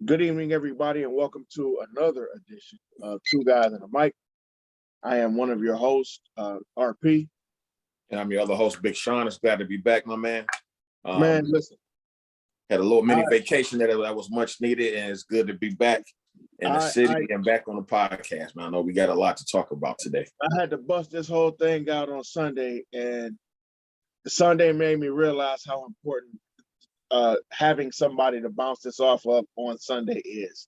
Good evening, everybody, and welcome to another edition of Two Guys and a Mic. I am one of your hosts, RP. And I'm your other host, Big Sean. It's glad to be back, my man. Man, listen. Had a little mini vacation that was much needed, and it's good to be back in the city and back on the podcast, man. I know we got a lot to talk about today. I had to bust this whole thing out on Sunday, and Sunday made me realize how important having somebody to bounce this off of on Sunday is.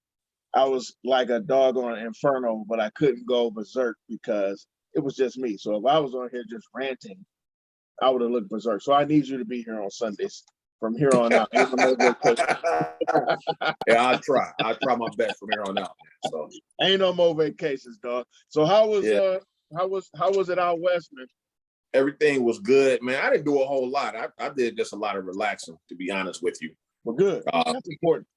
I was like a dog on an inferno, but I couldn't go berserk because it was just me. So if I was on here just ranting, I would have looked berserk. So I need you to be here on Sundays from here on out. Yeah, I'll try. I'll try my best from here on out. So ain't no more vacations, dog. So how was it out west, man? Everything was good, man. I didn't do a whole lot. I did just a lot of relaxing, to be honest with you. Well, good. That's important.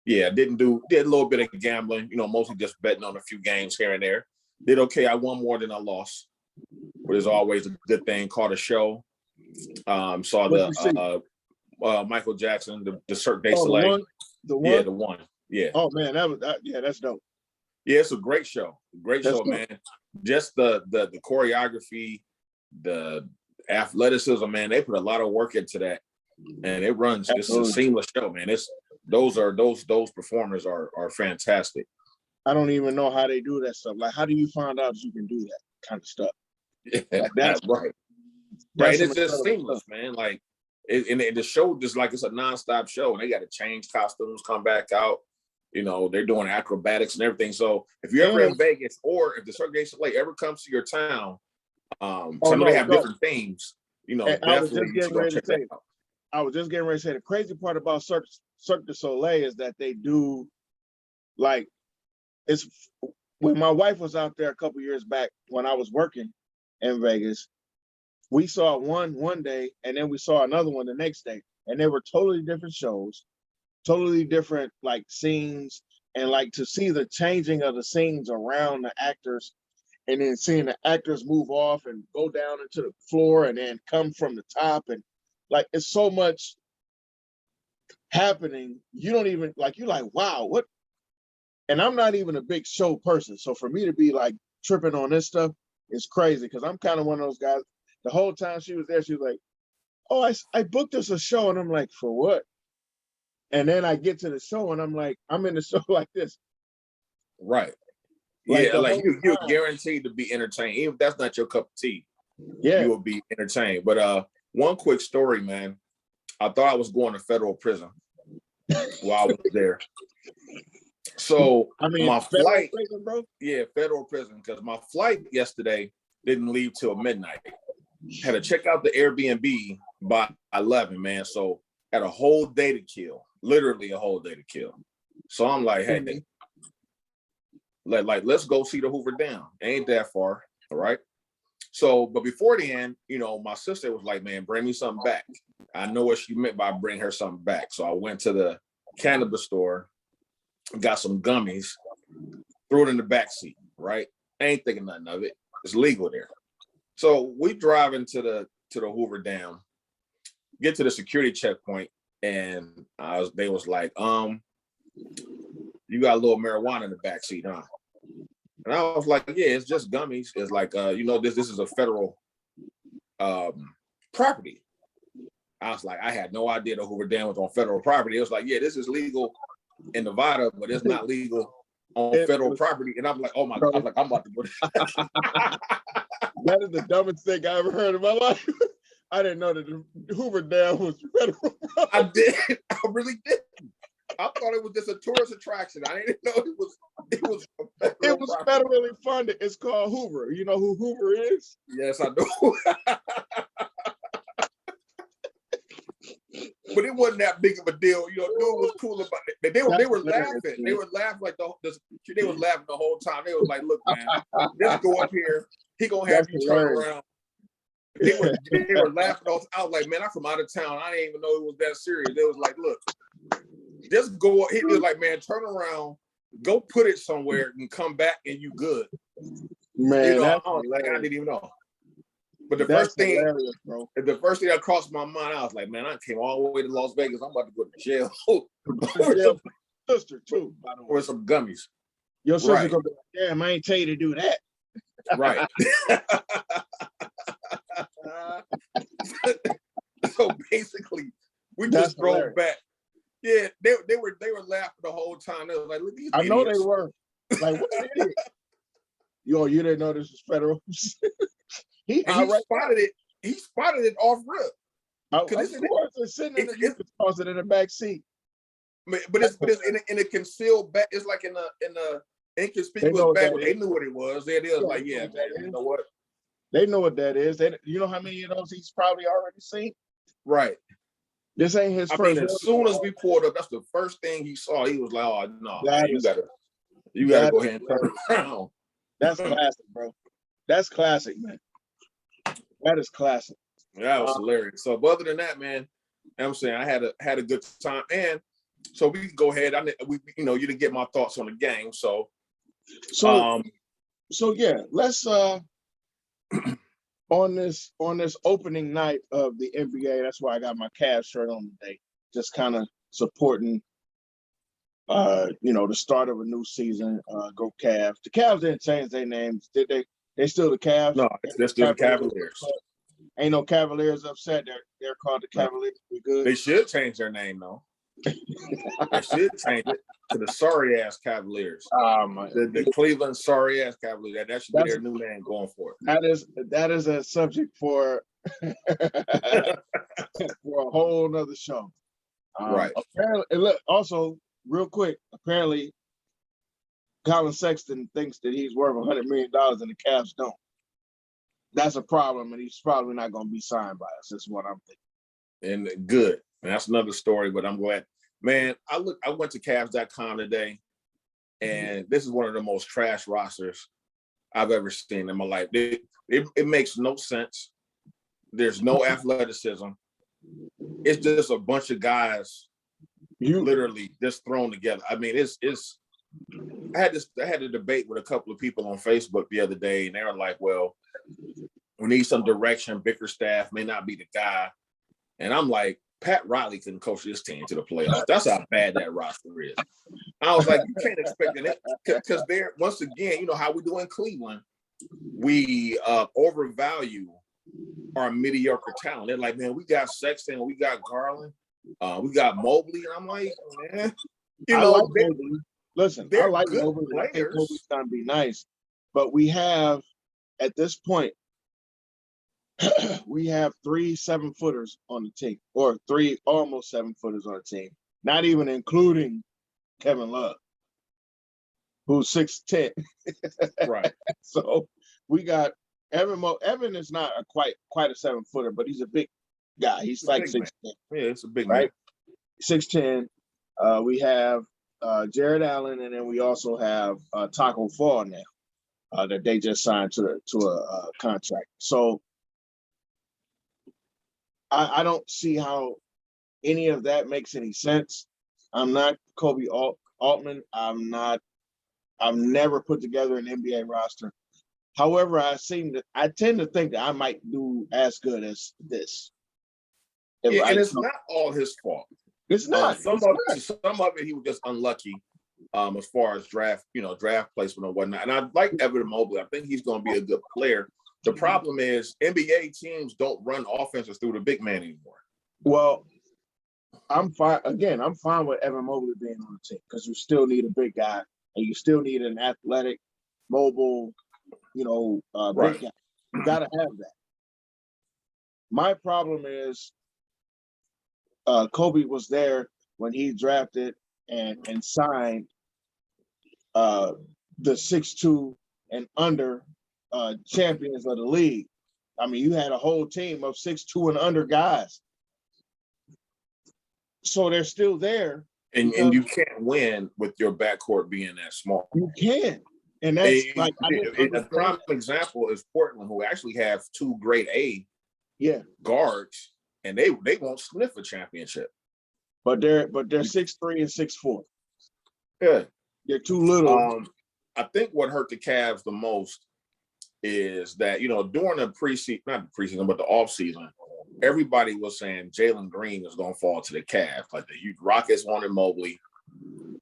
Yeah, did a little bit of gambling, mostly just betting on a few games here and there. Did okay. I won more than I lost, which is always a good thing. Caught a show. Saw the Michael Jackson, the Cirque du Soleil. The one? Yeah, the one. Yeah. Oh man, that's dope. Yeah, it's a great show. Great show, dope. Man. Just the choreography, the athleticism, man. They put a lot of work into that, and it runs. It's a seamless show, man. Those performers are fantastic. I don't even know how they do that stuff. Like, how do you find out you can do that kind of stuff? Yeah, that's right. Right, it's just seamless, man. Like, and the show just like it's a nonstop show, and they got to change costumes, come back out. They're doing acrobatics and everything. So if you're ever in Vegas, or if the Cirque du Soleil ever comes to your town, they have different themes. Definitely you should go check that out. I was just getting ready to say the crazy part about Cirque du Soleil is that they do, like, it's when my wife was out there a couple years back when I was working in Vegas, we saw one day and then we saw another one the next day, and they were totally different shows, totally different like scenes, and like to see the changing of the scenes around the actors, and then seeing the actors move off and go down into the floor and then come from the top, and like it's so much happening. You don't even like, you're like, wow, what? And I'm not even a big show person. So for me to be like tripping on this stuff is crazy, because I'm kind of one of those guys. The whole time she was there, she was like, oh, I booked us a show. And I'm like, for what? And then I get to the show and I'm like, I'm in the show like this. Right. Like, yeah, like you're guaranteed to be entertained. Even if that's not your cup of tea, you will be entertained. But one quick story, man. I thought I was going to federal prison while I was there. So my flight, prison, bro? Yeah, federal prison, because my flight yesterday didn't leave till midnight. Had to check out the Airbnb by 11, man. So had a whole day to kill, literally a whole day to kill. So I'm like, hey, let's go see the Hoover Dam. Ain't that far, all right? So, but before the end, my sister was like, man, bring me something back. I know what she meant by bring her something back. So I went to the cannabis store, got some gummies, threw it in the back seat, right? I ain't thinking nothing of it. It's legal there. So we drive into the Hoover Dam, get to the security checkpoint, and they was like, you got a little marijuana in the back seat, huh? And I was like, yeah, it's just gummies. It's like, this is a federal property. I was like, I had no idea the Hoover Dam was on federal property. It was like, yeah, this is legal in Nevada, but it's not legal on federal property. And I'm like, oh my God, I was like, I'm about to go. That is the dumbest thing I ever heard in my life. I didn't know that the Hoover Dam was federal property. I did. I really did. I thought it was just a tourist attraction. I didn't know it was federally funded. It's called Hoover. You know who Hoover is? Yes, I know. But it wasn't that big of a deal. Dude was cool about it. They were laughing. They were laughing like they were laughing the whole time. They was like, look, man, just go up here. He gonna have you turn around. They were laughing. I was like, man, I'm from out of town. I didn't even know it was that serious. They was like, look, just go. He was like, man, turn around, go put it somewhere and come back and you good. Man, I didn't even know. But the first thing that crossed my mind, I was like, man, I came all the way to Las Vegas. I'm about to go to jail. sister too, by the way. Or some gummies. Your sister gonna be like, damn, I ain't tell you to do that. Right. So basically, we just drove back. Yeah, they were laughing the whole time. They were like, look, these I know idiots. they were. Like, what an idiot. Yo, you didn't know this was federal. he spotted it. He spotted it off rip. Of course, it's sitting in you could toss it in the back seat. But it's in a concealed back. It's like in a inconspicuous bag. They knew what it was. They was like, yeah, man, you know what? They know what that is. You know how many of those he's probably already seen? Right. This ain't his first. I mean, as soon as we pulled up, that's the first thing he saw. He was like, oh, no, man, you gotta go ahead and turn around. That's classic, bro. That's classic, man. That is classic. That was hilarious. So, but other than that, man, I'm saying I had a good time, and so we can go ahead. You didn't get my thoughts on the game, so yeah, let's on this opening night of the NBA. That's why I got my Cavs shirt on today, just kind of supporting. The start of a new season. Go Cavs. The Cavs didn't change their names, did they? They still the Cavs. No, they're still the Cavaliers. Ain't no Cavaliers upset. They're called the Cavaliers. We good. They should change their name though. They should change it to the sorry ass Cavaliers. The Cleveland sorry ass Cavaliers. That should be their new name going forward. That is a subject for for a whole nother show. Right. Apparently, look, also real quick. Apparently, Colin Sexton thinks that he's worth $100 million and the Cavs don't. That's a problem, and he's probably not going to be signed by us. That's what I'm thinking. And good. And that's another story, but I'm glad. Man, I went to Cavs.com today, and this is one of the most trash rosters I've ever seen in my life. It makes no sense. There's no athleticism. It's just a bunch of guys literally just thrown together. I mean, it's I had a debate with a couple of people on Facebook the other day, and they were like, well, we need some direction. Bickerstaff may not be the guy. And I'm like, Pat Riley couldn't coach this team to the playoffs. That's how bad that roster is. I was like, you can't expect it because they're, once again, you know how we do in Cleveland, we overvalue our mediocre talent. They're like, man, we got Sexton, we got Garland, we got Mobley. And I'm like, man, listen, I like Mobley. I think Mobley's going to be nice. But we have, at this point, we have 3 7-footers on the team, or 3 almost 7-footers on the team, not even including Kevin Love, who's 6'10". Right. So we got Evan. Evan is not quite a 7-footer, but he's a big guy. He's like 6'10". Yeah, it's a big right? 6'10". We have Jared Allen, and then we also have Taco Fall now that they just signed to a contract. So I don't see how any of that makes any sense. I'm not Kobe Altman. I've never put together an NBA roster. However, I tend to think that I might do as good as this. And it's not all his fault. It's not. Some of it he was just unlucky as far as draft placement and whatnot. And I like Evan Mobley. I think he's going to be a good player. The problem is NBA teams don't run offenses through the big man anymore. Well, I'm fine. Again, I'm fine with Evan Mobley being on the team because you still need a big guy and you still need an athletic, mobile, big guy. You got to have that. My problem is Kobe was there when he drafted and signed the 6'2" and under champions of the league. I mean, you had a whole team of 6'2" and under guys. So they're still there. And you can't win with your backcourt being that small. You can. And that's a prime example is Portland, who actually have 2 grade A guards, and they won't sniff a championship. But they're 6'3" and 6'4". Yeah. They're too little. I think what hurt the Cavs the most is that, during the preseason, not the preseason, but the offseason, everybody was saying Jalen Green is going to fall to the Cavs. Like the Rockets wanted Mobley.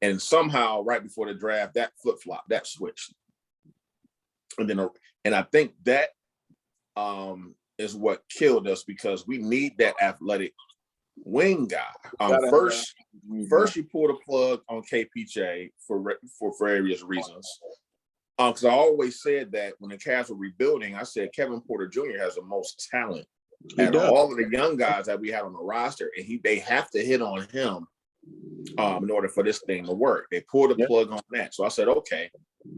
And somehow, right before the draft, that flip-flop, that switched. And I think that is what killed us, because we need that athletic wing guy. First you pulled a plug on KPJ for various reasons. Because I always said that when the Cavs were rebuilding, I said Kevin Porter Jr. has the most talent out of all of the young guys that we had on the roster, and they have to hit on him in order for this thing to work. They pulled a plug on that. So I said, okay,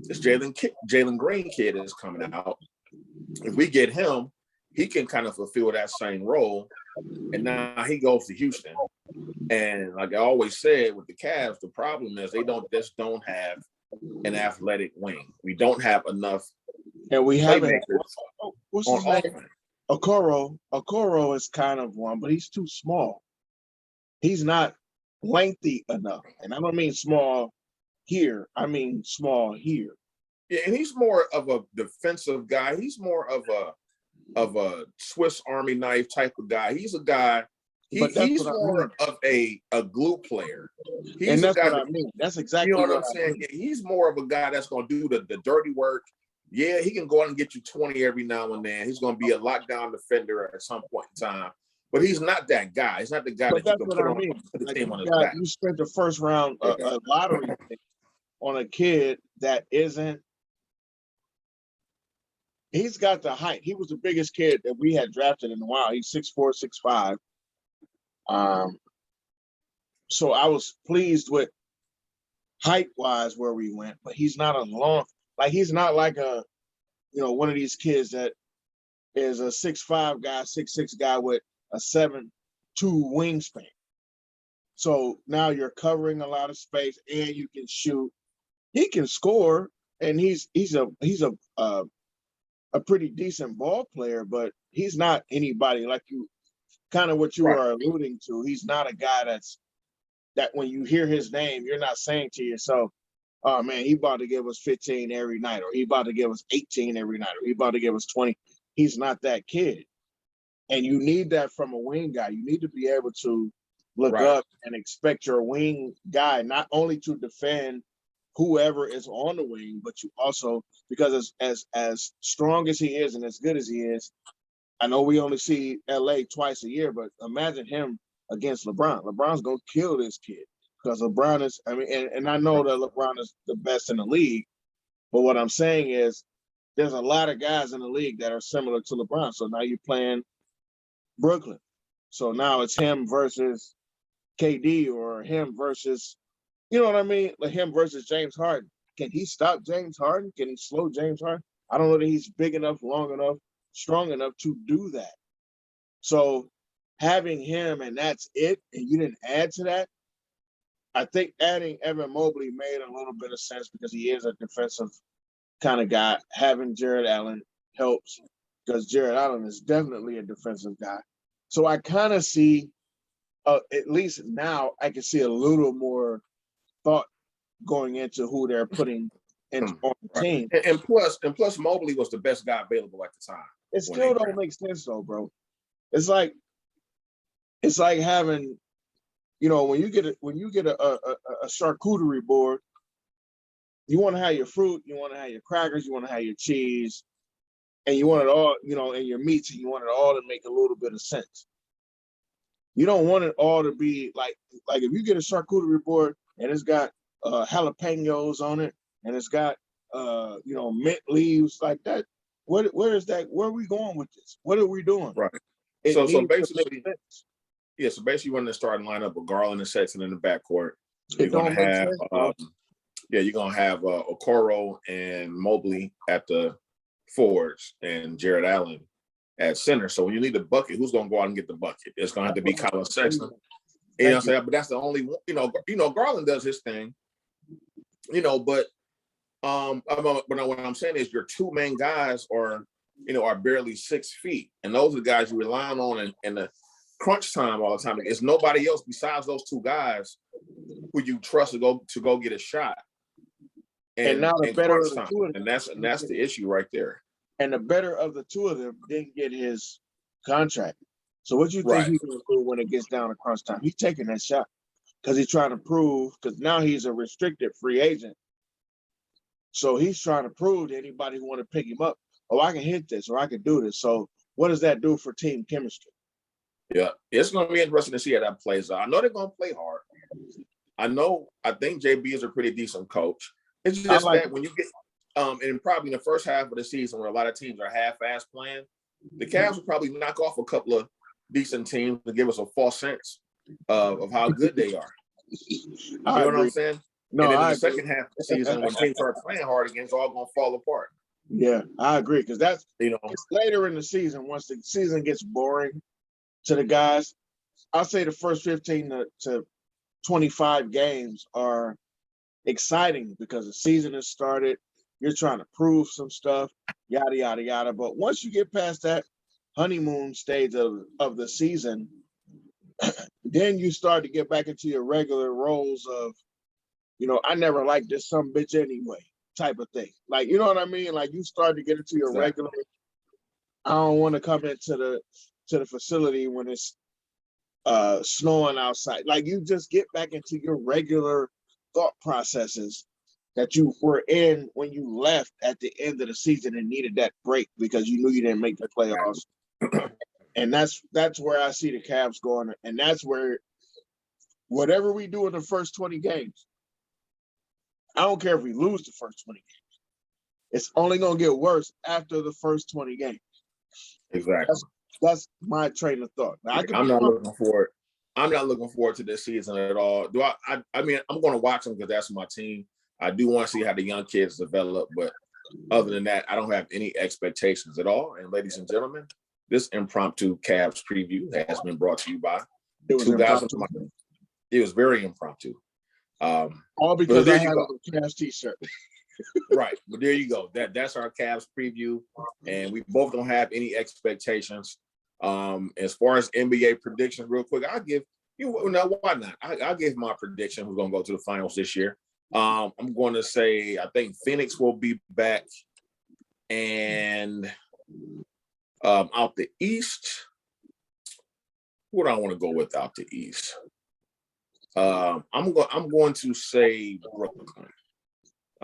this Jalen Green kid is coming out. If we get him, he can kind of fulfill that same role. And now he goes to Houston. And like I always said with the Cavs, the problem is they just don't have an athletic wing. We don't have enough. And we haven't. What's his name? Okoro is kind of one, but he's too small. He's not lengthy enough. And I don't mean small here. I mean small here. Yeah, and he's more of a defensive guy. He's more of a Swiss Army knife type of guy. He's a guy. He's more of a glue player. And that's what I mean. That's exactly what I'm saying. He's more of a guy that's going to do the dirty work. Yeah, he can go out and get you 20 every now and then. He's going to be a lockdown defender at some point in time. But he's not that guy. He's not the guy that you can put the team on his back. You spent the first round a lottery on a kid that isn't. He's got the height. He was the biggest kid that we had drafted in a while. He's 6'4", 6'5". So I was pleased with height-wise where we went, but he's not he's not like one of these kids that is a 6'5" guy, 6'6" guy with a 7'2" wingspan. So now you're covering a lot of space and you can shoot. He can score, and he's a pretty decent ball player, but he's not anybody like you, kind of what you are alluding to. He's not a guy that when you hear his name, you're not saying to yourself, oh man, he about to give us 15 every night, or he about to give us 18 every night, or he about to give us 20. He's not that kid. And you need that from a wing guy. You need to be able to look up and expect your wing guy not only to defend whoever is on the wing, but you also, because as strong as he is and as good as he is, I know we only see LA twice a year, but imagine him against LeBron. LeBron's gonna kill this kid, because LeBron is, and I know that LeBron is the best in the league, but what I'm saying is there's a lot of guys in the league that are similar to LeBron. So now you're playing Brooklyn. So now it's him versus KD, or him versus, you know what I mean? Like him versus James Harden. Can he stop James Harden? Can he slow James Harden? I don't know that he's big enough, long enough, strong enough to do that. So having him, and that's it, and you didn't add to that, I think adding Evan Mobley made a little bit of sense, because he is a defensive kind of guy. Having Jared Allen helps, because Jared Allen is definitely a defensive guy. So I kind of see, at least now, I can see a little more thought going into who they're putting on the team. And plus, Mobley was the best guy available at the time. It still don't make sense though, bro. It's like having, when you get a charcuterie board, you want to have your fruit, you want to have your crackers, you want to have your cheese, and you want it all, and your meats, and you want it all to make a little bit of sense. You don't want it all to be like if you get a charcuterie board and it's got jalapenos on it, and it's got mint leaves like that. Where is that? Where are we going with this? What are we doing? Right. So basically, so basically, when the starting lineup with Garland and Sexton in the backcourt, you're gonna have you're gonna have Okoro and Mobley at the forwards, and Jared Allen at center. So when you need a bucket, who's gonna go out and get the bucket? It's gonna have to be Colin Sexton. You know what I'm saying? But that's the only one. Garland does his thing. But what I'm saying is your two main guys are barely 6 feet, and those are the guys you're relying on in the crunch time all the time. There's nobody else besides those two guys who you trust to go get a shot. And now the better of the two of them, and that's the issue right there. And the better of the two of them didn't get his contract. So what do you think he's going to do when it gets down to crunch time? He's taking that shot. because he's trying to prove, because now he's a restricted free agent. So he's trying to prove to anybody who want to pick him up, oh, I can hit this or I can do this. So what does that do for team chemistry? Yeah, it's going to be interesting to see how that plays out. I know they're going to play hard. I think JB is a pretty decent coach. It's just that when you get, and probably in the first half of the season where a lot of teams are half-ass playing, the Cavs will probably knock off a couple of decent teams to give us a false sense of how good they are. You know what I'm saying? No, and then in the second half of the season, when teams start playing hard again, it's all going to fall apart. Yeah, I agree, because that's, it's later in the season, once the season gets boring to the guys. I'll say the first 15 to 25 games are exciting because the season has started. You're trying to prove some stuff, yada, yada, yada. But once you get past that honeymoon stage of the season, then you start to get back into your regular roles of, I never liked this some bitch anyway type of thing. Like, you know what I mean? Like, you start to get into your regular, I don't want to come into the facility when it's snowing outside. Like, you just get back into your regular thought processes that you were in when you left at the end of the season and needed that break because you knew you didn't make the playoffs. And that's where I see the Cavs going. And that's where whatever we do in the first 20 games, I don't care if we lose the first 20 games. It's only going to get worse after the first 20 games. Exactly. That's my train of thought. Now, I'm not looking forward. I'm not looking forward to this season at all. I mean, I'm going to watch them because that's my team. I do want to see how the young kids develop, but other than that, I don't have any expectations at all. And ladies and gentlemen, this impromptu Cavs preview has been brought to you by two guys. It was very impromptu. All because I have a Cavs t-shirt. Right, but there you go. That's our Cavs preview, and we both don't have any expectations. As far as NBA predictions, real quick, I'll give you. No, why not? I'll give my prediction. Who's going to go to the finals this year? I'm going to say I think Phoenix will be back, and out the East. What do I want to go with out the East? I'm going to say Brooklyn.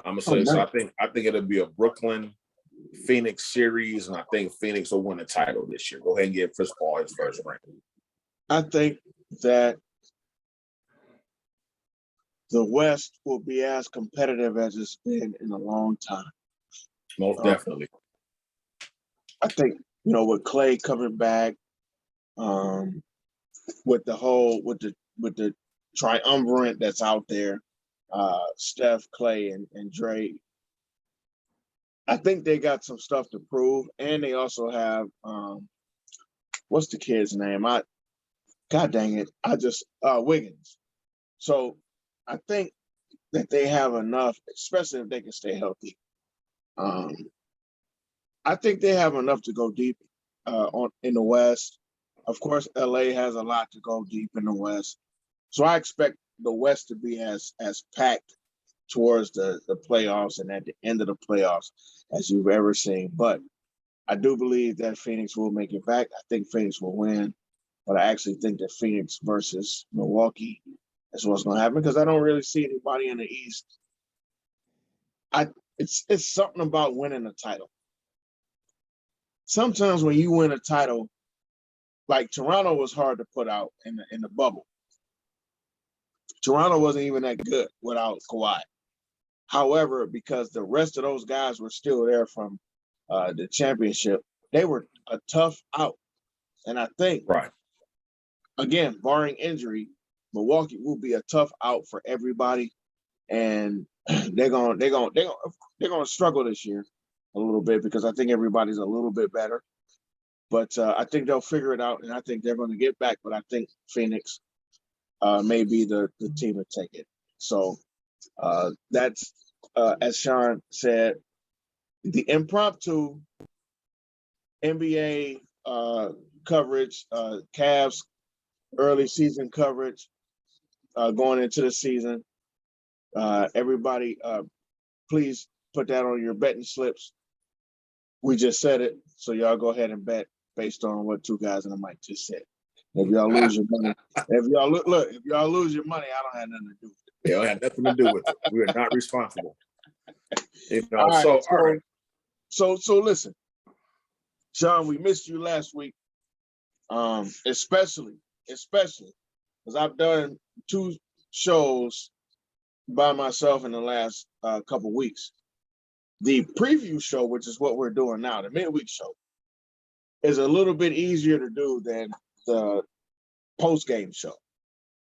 I'm gonna say so. I think it'll be a Brooklyn Phoenix series, and I think Phoenix will win the title this year. Go ahead and give Chris Paul his first ring. I think that the West will be as competitive as it's been in a long time. Most definitely. I think with Clay coming back, with the triumvirate that's out there. Steph, Clay, and Dre. I think they got some stuff to prove, and they also have what's the kid's name? God dang it, Wiggins. So I think that they have enough, especially if they can stay healthy. I think they have enough to go deep in the West. Of course, LA has a lot to go deep in the West, so I expect the West to be as packed towards the playoffs and at the end of the playoffs as you've ever seen. But I do believe that Phoenix will make it back. I think Phoenix will win, but I actually think that Phoenix versus Milwaukee is what's going to happen because I don't really see anybody in the East. It's something about winning a title. Sometimes when you win a title, like Toronto was hard to put out in the bubble. Toronto wasn't even that good without Kawhi. However, because the rest of those guys were still there from the championship, they were a tough out. And I think, again, barring injury, Milwaukee will be a tough out for everybody, and they're gonna struggle this year a little bit because I think everybody's a little bit better. But I think they'll figure it out, and I think they're going to get back. But I think Phoenix may be the team to take it. So that's, as Sean said, the impromptu NBA coverage, Cavs early season coverage going into the season. Everybody, please put that on your betting slips. We just said it, so y'all go ahead and bet based on what two guys in the mic just said. If y'all lose your money, if y'all lose your money, I don't have nothing to do with it. It don't have nothing to do with it. We are not responsible. All right, all right. So listen, Sean, we missed you last week. Especially because I've done 2 shows by myself in the last couple weeks. The preview show, which is what we're doing now, the midweek show, is a little bit easier to do than the post-game show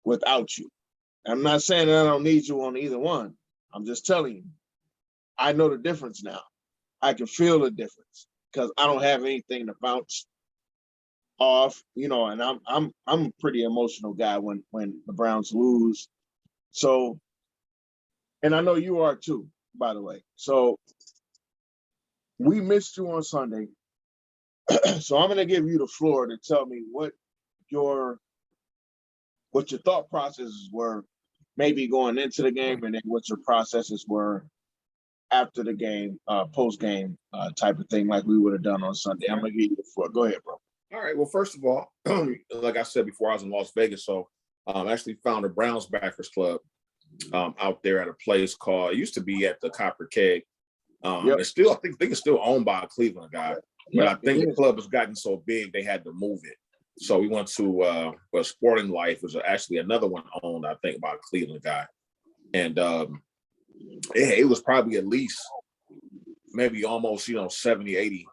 without you. I'm not saying that I don't need you on either one. I'm just telling you, I know the difference now. I can feel the difference because I don't have anything to bounce off, and I'm a pretty emotional guy when the Browns lose. So, and I know you are too, by the way. So we missed you on Sunday. So I'm gonna give you the floor to tell me what your thought processes were, maybe going into the game, and then what your processes were after the game, post-game type of thing, like we would have done on Sunday. I'm gonna give you the floor. Go ahead, bro. All right. Well, first of all, like I said before, I was in Las Vegas, so I actually found a Browns backers club out there at a place called. It used to be at the Copper Keg. It's still, I think it's still owned by a Cleveland guy, but I think the club has gotten so big they had to move it. So we went to Sporting Life, was actually another one owned, I think, by a Cleveland guy, and it was probably at least maybe almost 70, 80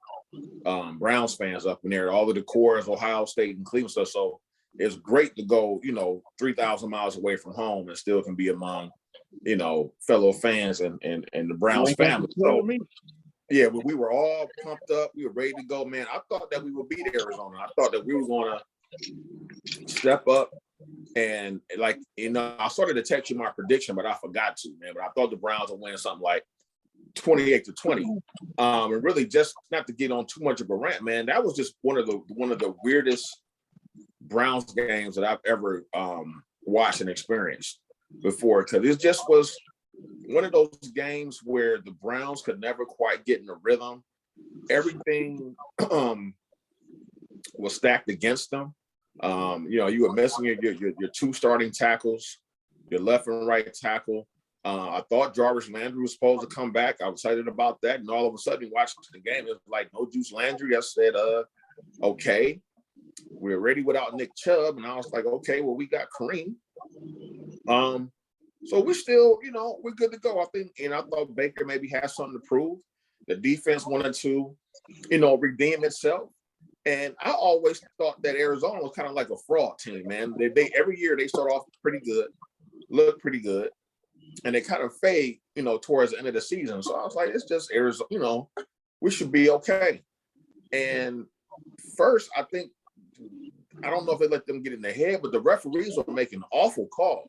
Browns fans up in there. All the decors, Ohio State and Cleveland stuff. So it's great to go 3,000 miles away from home and still can be among fellow fans and the Browns family. So yeah, but we were all pumped up. We were ready to go, man. I thought that we would beat Arizona. I thought that we were going to step up and I started to text you my prediction, but I forgot to, man. But I thought the Browns would win something like 28-20. And really, just not to get on too much of a rant, man, that was just one of the weirdest Browns games that I've ever watched and experienced before, because it just was one of those games where the Browns could never quite get in a rhythm. Everything was stacked against them. You were missing your 2 starting tackles, your left and right tackle. I thought Jarvis Landry was supposed to come back. I was excited about that. And all of a sudden, watching the game, it was like, no Juice Landry. I said, okay, we're ready without Nick Chubb. And I was like, okay, well, we got Kareem. So we're still, we're good to go. I think, I thought Baker maybe has something to prove. The defense wanted to, redeem itself. And I always thought that Arizona was kind of like a fraud team, man. They every year they start off pretty good, look pretty good, and they kind of fade, towards the end of the season. So I was like, it's just Arizona, we should be okay. And first, I don't know if they let them get in their head, but the referees were making awful calls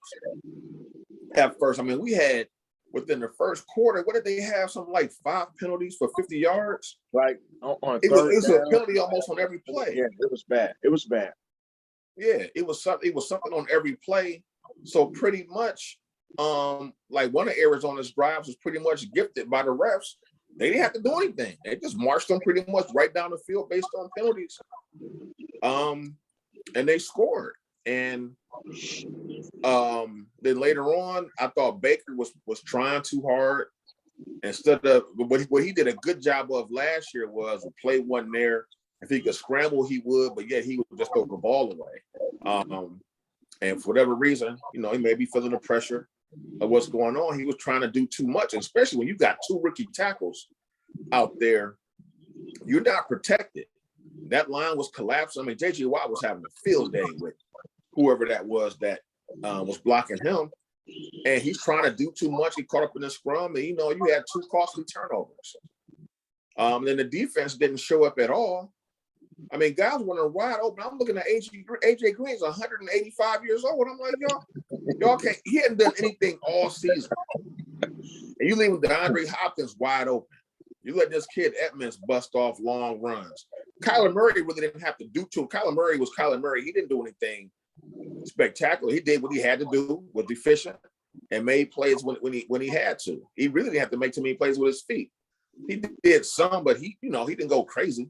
at first. I mean, we had within the first quarter, what did they have? Something like 5 penalties for 50 yards. Right. It was a penalty almost on every play. Yeah, it was bad. It was bad. Yeah, it was something on every play. So pretty much, like one of Arizona's drives was pretty much gifted by the refs. They didn't have to do anything. They just marched them pretty much right down the field based on penalties. And they scored. And then later on, I thought Baker was trying too hard. Instead of what he did a good job of last year was the play wasn't there. If he could scramble, he would, but yet he would just throw the ball away. And for whatever reason, he may be feeling the pressure of what's going on. He was trying to do too much, especially when you got 2 rookie tackles out there. You're not protected. That line was collapsing. I mean, J.J. Watt was having a field day with whoever that was that was blocking him. And he's trying to do too much. He caught up in the scrum, and you had 2 costly turnovers. Then the defense didn't show up at all. I mean, guys were wide open. I'm looking at AJ Green's 185 years old. I'm like, y'all can't. He hadn't done anything all season, and you leave DeAndre Hopkins wide open. You let this kid Edmonds bust off long runs. Kyler Murray really didn't have to do too. Kyler Murray was Kyler Murray. He didn't do anything spectacular. He did what he had to do, was efficient, and made plays when he had to. He really didn't have to make too many plays with his feet. He did some, but he didn't go crazy.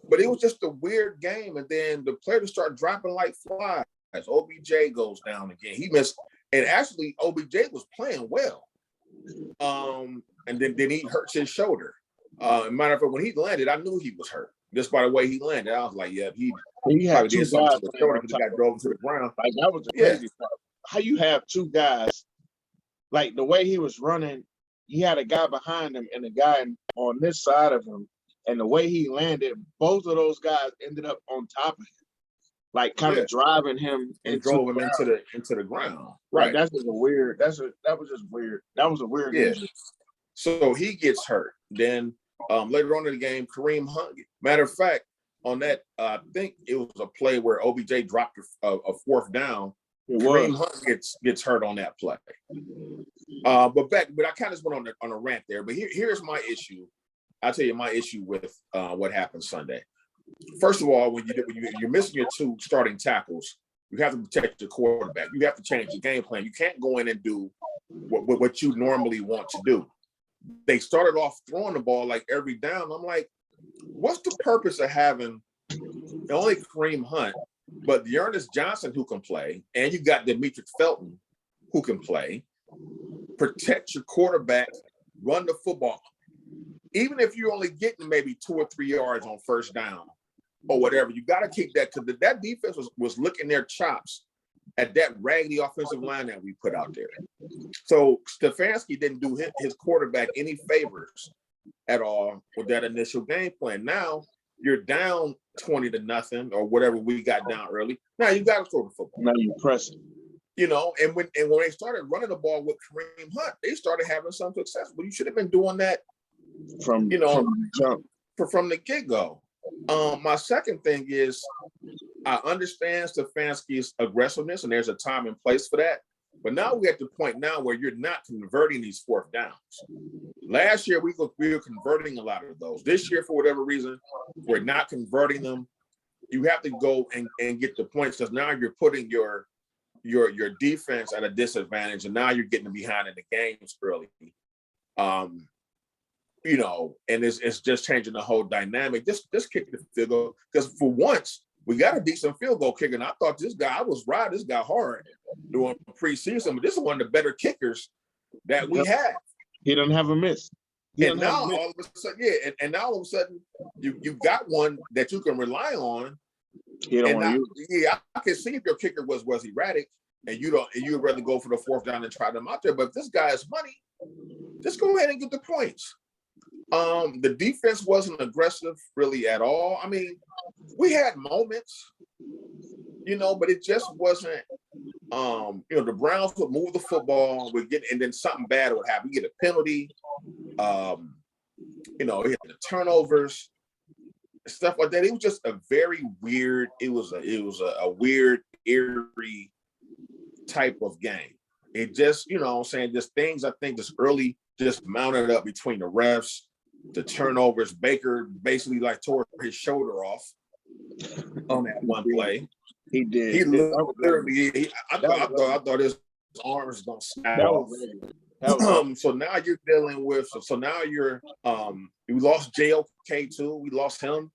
But it was just a weird game. And then the players start dropping like flies. OBJ goes down again. He missed, and actually OBJ was playing well. And then he hurts his shoulder. Matter of fact, when he landed, I knew he was hurt just by the way he landed. I was like, yeah, he had two guys to the shoulder because he got drove to the ground. Like that was the crazy part. How you have two guys, like the way he was running, he had a guy behind him and a guy on this side of him, and the way he landed, both of those guys ended up on top of him, like kind of driving him and drove him into the ground. Right. That's just a weird. That was just weird. That was a weird injury. So he gets hurt. Then later on in the game, Kareem Hunt. Matter of fact, on that, I think it was a play where OBJ dropped a fourth down. Kareem Hunt gets hurt on that play. But I kind of just went on a rant there. But here's my issue. I'll tell you my issue with what happened Sunday. First of all, when you're missing your two starting tackles, you have to protect your quarterback. You have to change your game plan. You can't go in and do what you normally want to do. They started off throwing the ball like every down. I'm like, what's the purpose of having not only Kareem Hunt, but Ernest Johnson who can play, and you got Demetric Felton who can play. Protect your quarterback, run the football. Even if you're only getting maybe 2 or 3 yards on first down or whatever, you got to keep that, because that defense was licking their chops at that raggedy offensive line that we put out there. So Stefanski didn't do his quarterback any favors at all with that initial game plan. Now you're down 20-0 or whatever we got down early. Now you got to throw the football. Now you're pressing. You know, and when they started running the ball with Kareem Hunt, they started having some success. But you should have been doing that from the get-go. My second thing is, I understand Stefanski's aggressiveness, and there's a time and place for that. But now we're at the point now where you're not converting these fourth downs. Last year, we were converting a lot of those. This year, for whatever reason, we're not converting them. You have to go and get the points, because now you're putting your defense at a disadvantage, and now you're getting behind in the games early. You know, and it's just changing the whole dynamic. Just kick the field goal, because for once we got a decent field goal kicker, and I thought this guy hard during preseason, but this is one of the better kickers that we have. He doesn't have a miss. And now all of a sudden, and now all of a sudden you've got one that you can rely on. I can see if your kicker was erratic, and you'd rather go for the fourth down and try them out there. But if this guy is money, just go ahead and get the points. The defense wasn't aggressive really at all. I mean, we had moments, you know, but it just wasn't. You know, the Browns would move the football, and then something bad would happen. We get a penalty. You know, we had the turnovers, stuff like that. It was just a very weird. It was a weird, eerie type of game. It just, you know what I'm saying, just things I think just early just mounted up between the refs, the turnovers. Baker basically like tore his shoulder off on that one play. He did. He literally. I thought his arms gonna snap off. So now you're dealing with. So now you're. We lost JOK too. We lost him.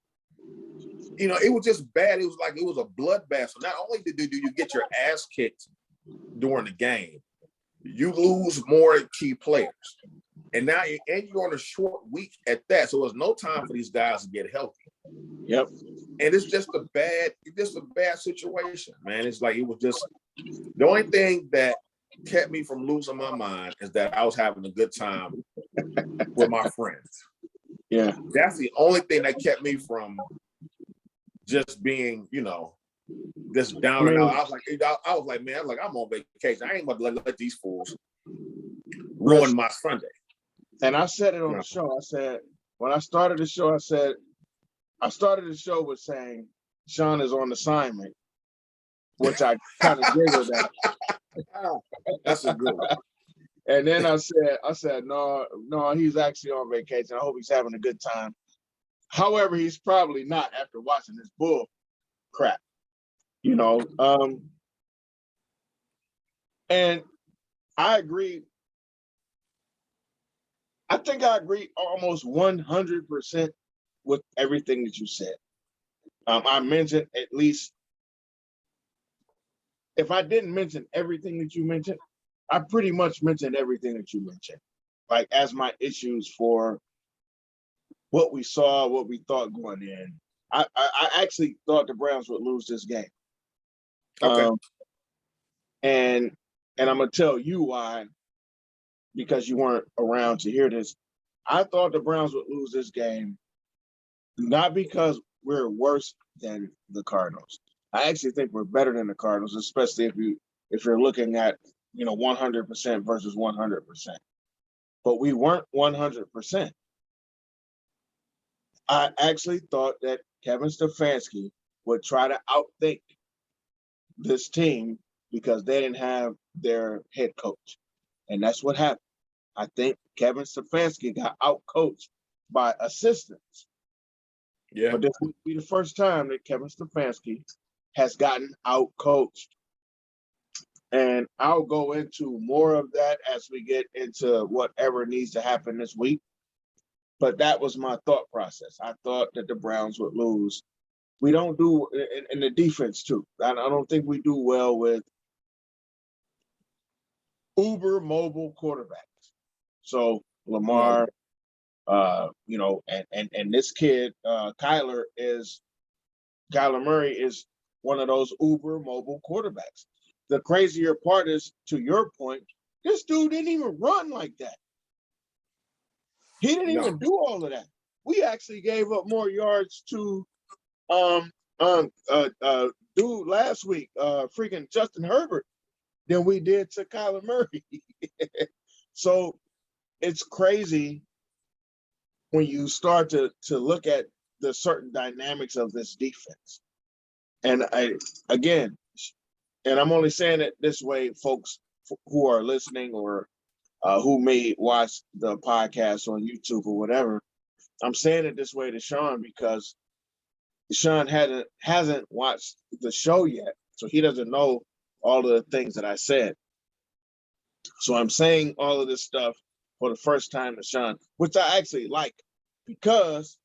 You know, it was just bad. It was like it was a bloodbath. So not only did you get your ass kicked during the game, you lose more key players, and now you're on a short week at that. So there's no time for these guys to get healthy. Yep. And it's just a bad situation, man. It's like it was just the only thing that kept me from losing my mind is that I was having a good time with my friends. Yeah. That's the only thing that kept me from just being, you know, just down and out. I was like, man, I'm on vacation. I ain't about to let these fools ruin my Sunday. And I said it on the show. I said, when I started the show, I started the show with saying Sean is on assignment, which I kind of giggled at. That's a good one. And then I said, no, he's actually on vacation. I hope he's having a good time. However, he's probably not after watching this bull crap, you know. And I agree. I think I agree almost 100% with everything that you said. I mentioned at least, if I didn't mention everything that you mentioned, I pretty much mentioned everything that you mentioned, like as my issues for what we saw, what we thought going in. I actually thought the Browns would lose this game. Okay. And I'm gonna tell you why, because you weren't around to hear this. I thought the Browns would lose this game, not because we're worse than the Cardinals. I actually think we're better than the Cardinals, especially if you're looking at 100% versus 100%. But we weren't 100%. I actually thought that Kevin Stefanski would try to outthink this team because they didn't have their head coach. And that's what happened. I think Kevin Stefanski got outcoached by assistants. Yeah. But this would be the first time that Kevin Stefanski has gotten outcoached. And I'll go into more of that as we get into whatever needs to happen this week. But that was my thought process. I thought that the Browns would lose. We don't do in the defense too. I don't think we do well with uber mobile quarterbacks. So Lamar, and this kid, Kyler Murray is one of those uber mobile quarterbacks. The crazier part is, to your point, this dude didn't even run like that. He didn't even do all of that. We actually gave up more yards to dude last week, freaking Justin Herbert, than we did to Kyler Murray. So it's crazy when you start to look at the certain dynamics of this defense. And I'm only saying it this way, folks who are listening or who may watch the podcast on YouTube or whatever. I'm saying it this way to Sean because Sean hasn't watched the show yet, so he doesn't know all of the things that I said. So I'm saying all of this stuff for the first time to Sean, which I actually like, because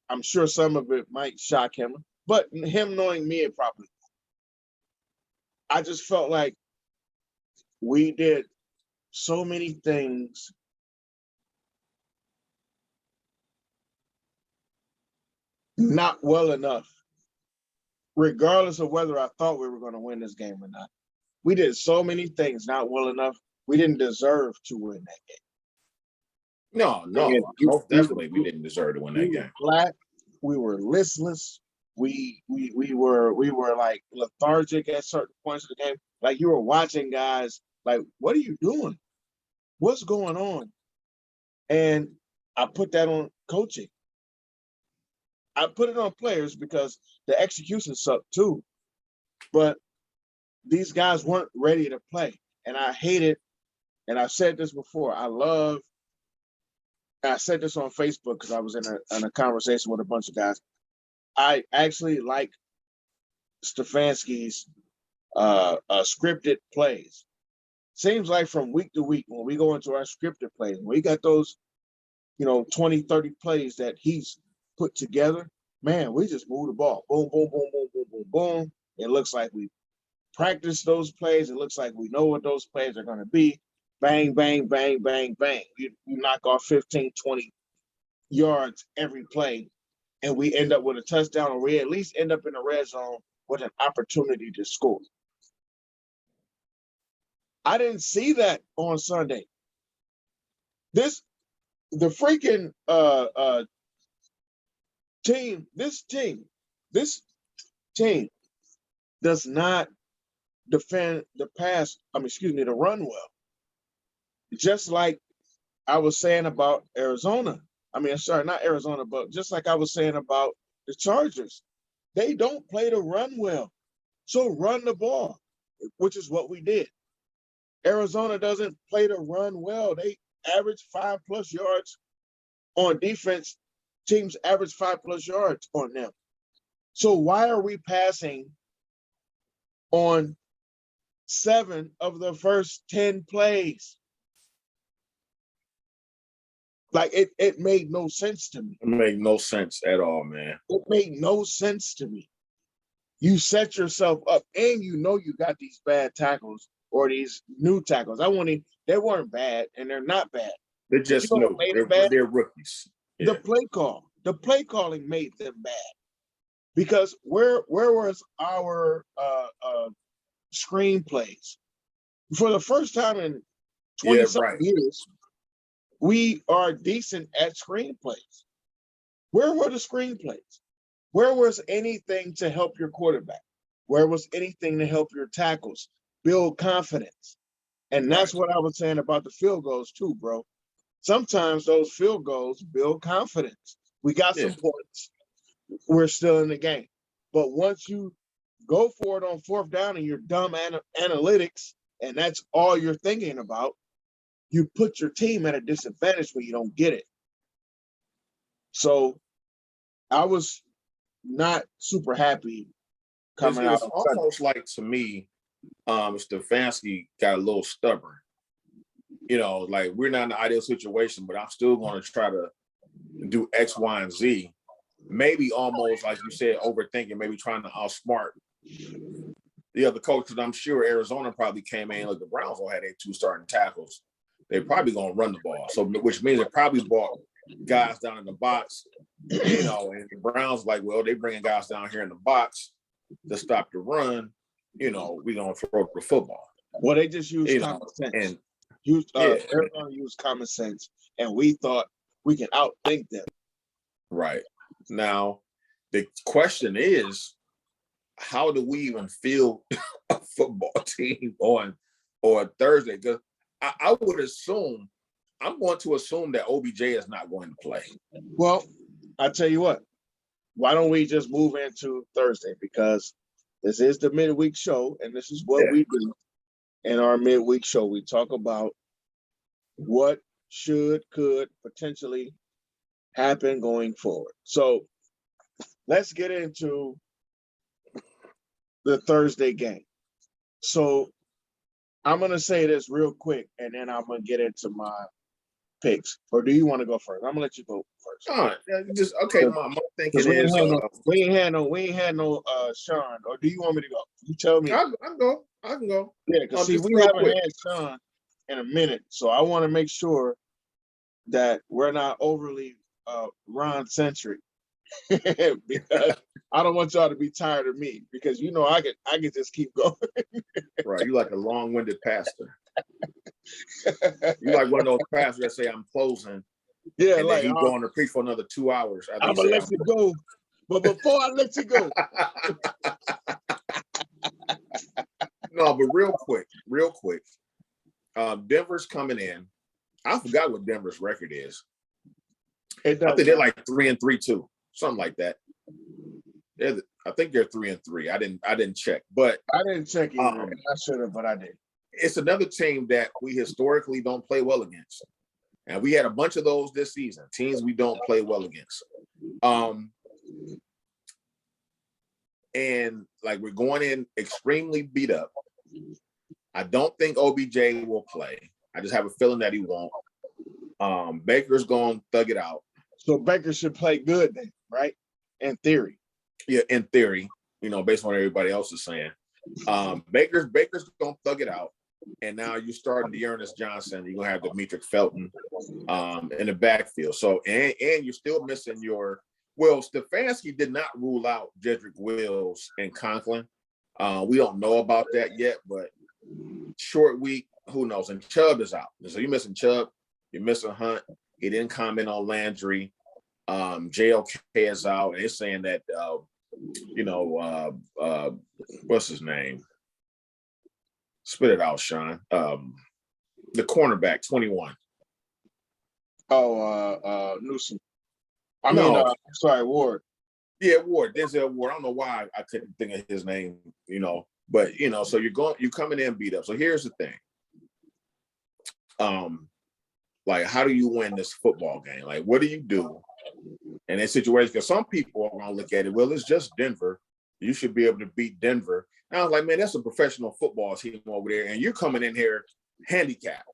I'm sure some of it might shock him, but him knowing me, it probably. I just felt like we did so many things not well enough, regardless of whether I thought we were going to win this game or not. We did so many things not well enough. We didn't deserve to win that game. No, most definitely we didn't deserve to win that game. Flat. We were listless. We were like lethargic at certain points of the game. Like you were watching guys like, what are you doing? What's going on? And I put that on coaching. I put it on players because the execution sucked too. But these guys weren't ready to play. And I hate it. And I've said this before. I said this on Facebook because I was in a conversation with a bunch of guys. I actually like Stefanski's scripted plays. Seems like from week to week, when we go into our scripted plays, when we got those, 20, 30 plays that he's put together, man, we just move the ball. Boom, boom, boom, boom, boom, boom, boom. It looks like we practice those plays. It looks like we know what those plays are going to be. Bang, bang, bang, bang, bang. You knock off 15, 20 yards every play, and we end up with a touchdown, or we at least end up in the red zone with an opportunity to score. I didn't see that on Sunday. The freaking this team does not defend the run well. Just like I was saying about Arizona. Not Arizona, but just like I was saying about the Chargers. They don't play to run well. So run the ball, which is what we did. Arizona doesn't play to run well. They average 5+ yards on defense. Teams average 5+ yards on them. So why are we passing on 7 of the first 10 plays? Like it made no sense to me. It made no sense at all, man. It made no sense to me. You set yourself up, and you got these bad tackles or these new tackles. They weren't bad, and they're not bad. They're just new. They're rookies. Yeah. The play calling made them bad. Because where was our screenplays? For the first time in 20 years, we are decent at screenplays. Where were the screenplays? Where was anything to help your quarterback? Where was anything to help your tackles build confidence? And that's what I was saying about the field goals too, bro. Sometimes those field goals build confidence. We got some points. We're still in the game. But once you go for it on fourth down and you're dumb analytics, and that's all you're thinking about, you put your team at a disadvantage when you don't get it. So I was not super happy coming out. It's almost like, to me, Stefanski got a little stubborn. Like, we're not in the ideal situation, but I'm still going to try to do X, Y, and Z. Maybe almost, like you said, overthinking, maybe trying to outsmart the other coach, because I'm sure Arizona probably came in, like the Browns all had their 2 starting tackles. They're probably going to run the ball. So, which means they probably brought guys down in the box, and the Browns like, well, they bringing guys down here in the box to stop the run. We're going to throw the football. Well, they just used common sense. Arizona used common sense, and we thought we can outthink them. Right. Now, the question is, how do we even field a football team on Thursday? Because I would assume, I'm going to assume that OBJ is not going to play. Well, I tell you what, why don't we just move into Thursday? Because this is the midweek show, and this is what we do in our midweek show. We talk about what could potentially happen going forward. So let's get into the Thursday game. So I'm going to say this real quick, and then I'm going to get into my picks. Or do you want to go first? I'm going to let you go first. All right. Okay. My thinking is we ain't had no Sean. Or do you want me to go? You tell me. I can go. Yeah, because see, we haven't had Sean in a minute, so I want to make sure that we're not overly Ron-centric. Because I don't want y'all to be tired of me, because I can just keep going. Right, you like a long-winded pastor. You like one of those pastors that say, I'm closing. Yeah, and like he's going to preach for another 2 hours. I'm gonna let you go, but before I let you go, no, but real quick, Denver's coming in. I forgot what Denver's record is. I think they're like 3-3 too. Something like that. I think they're 3-3. I didn't check, but I didn't check either. I should have, but I did. It's another team that we historically don't play well against, and we had a bunch of those this season. Teams we don't play well against, and like, we're going in extremely beat up. I don't think OBJ will play. I just have a feeling that he won't. Baker's going to thug it out. So Baker should play good then, right? In theory. Yeah, in theory, based on what everybody else is saying. Baker's going to thug it out. And now you're starting Dearness Johnson. You're going to have Demetric Felton in the backfield. So, and you're still missing Stefanski did not rule out Jedrick Wills and Conklin. We don't know about that yet, but short week, who knows? And Chubb is out. So you're missing Chubb. You're missing Hunt. He didn't comment on Landry. JLK is out, and it's saying that what's his name? Spit it out, Sean. The cornerback, 21. Newsom. Ward. Yeah, Ward. Denzel Ward. I don't know why I couldn't think of his name. But so you're coming in beat up. So here's the thing. Like, how do you win this football game? Like, what do you do in that situation? Because some people are going to look at it, well, it's just Denver. You should be able to beat Denver. And I was like, man, that's a professional football team over there, and you're coming in here handicapped.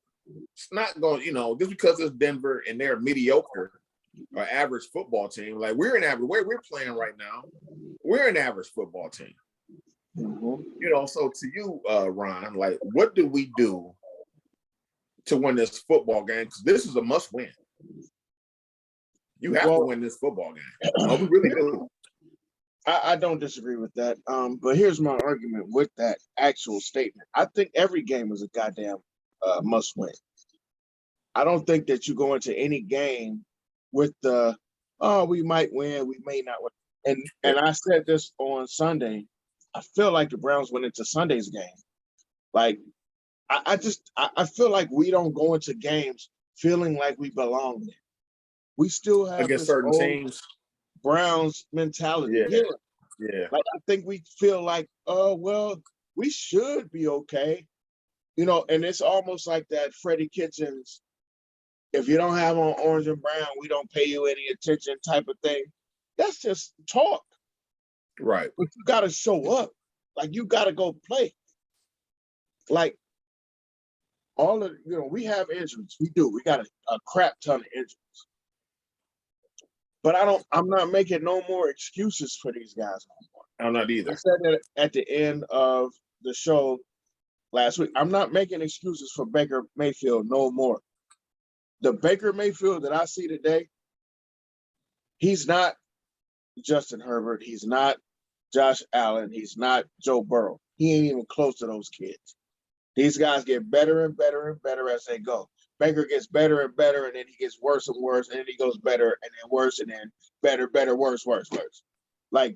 It's not going, just because it's Denver and they're mediocre or average football team. Like we're an average, where we're playing right now, we're an average football team. So to you, Ron, like, what do we do to win this football game? Because this is a must win. You have to win this football game. Oh, we really do. I don't disagree with that. But here's my argument with that actual statement. I think every game is a goddamn must win. I don't think that you go into any game with the, we might win, we may not win. And I said this on Sunday. I feel like the Browns went into Sunday's game. Like, I feel like we don't go into games feeling like we belong there. We still have against certain teams. Browns mentality. Yeah. Like, I think we feel like, well, we should be okay. And it's almost like that Freddie Kitchens, if you don't have on orange and brown, we don't pay you any attention type of thing. That's just talk. Right. But you got to show up. Like, you got to go play. Like, we have injuries. We do. We got a crap ton of injuries. But I'm not making no more excuses for these guys no more. I'm not either. I said that at the end of the show last week. I'm not making excuses for Baker Mayfield no more. The Baker Mayfield that I see today, he's not Justin Herbert. He's not Josh Allen. He's not Joe Burrow. He ain't even close to those kids. These guys get better and better and better as they go. Baker gets better and better, and then he gets worse and worse, and then he goes better and then worse, and then better, better, worse, worse, worse. Like,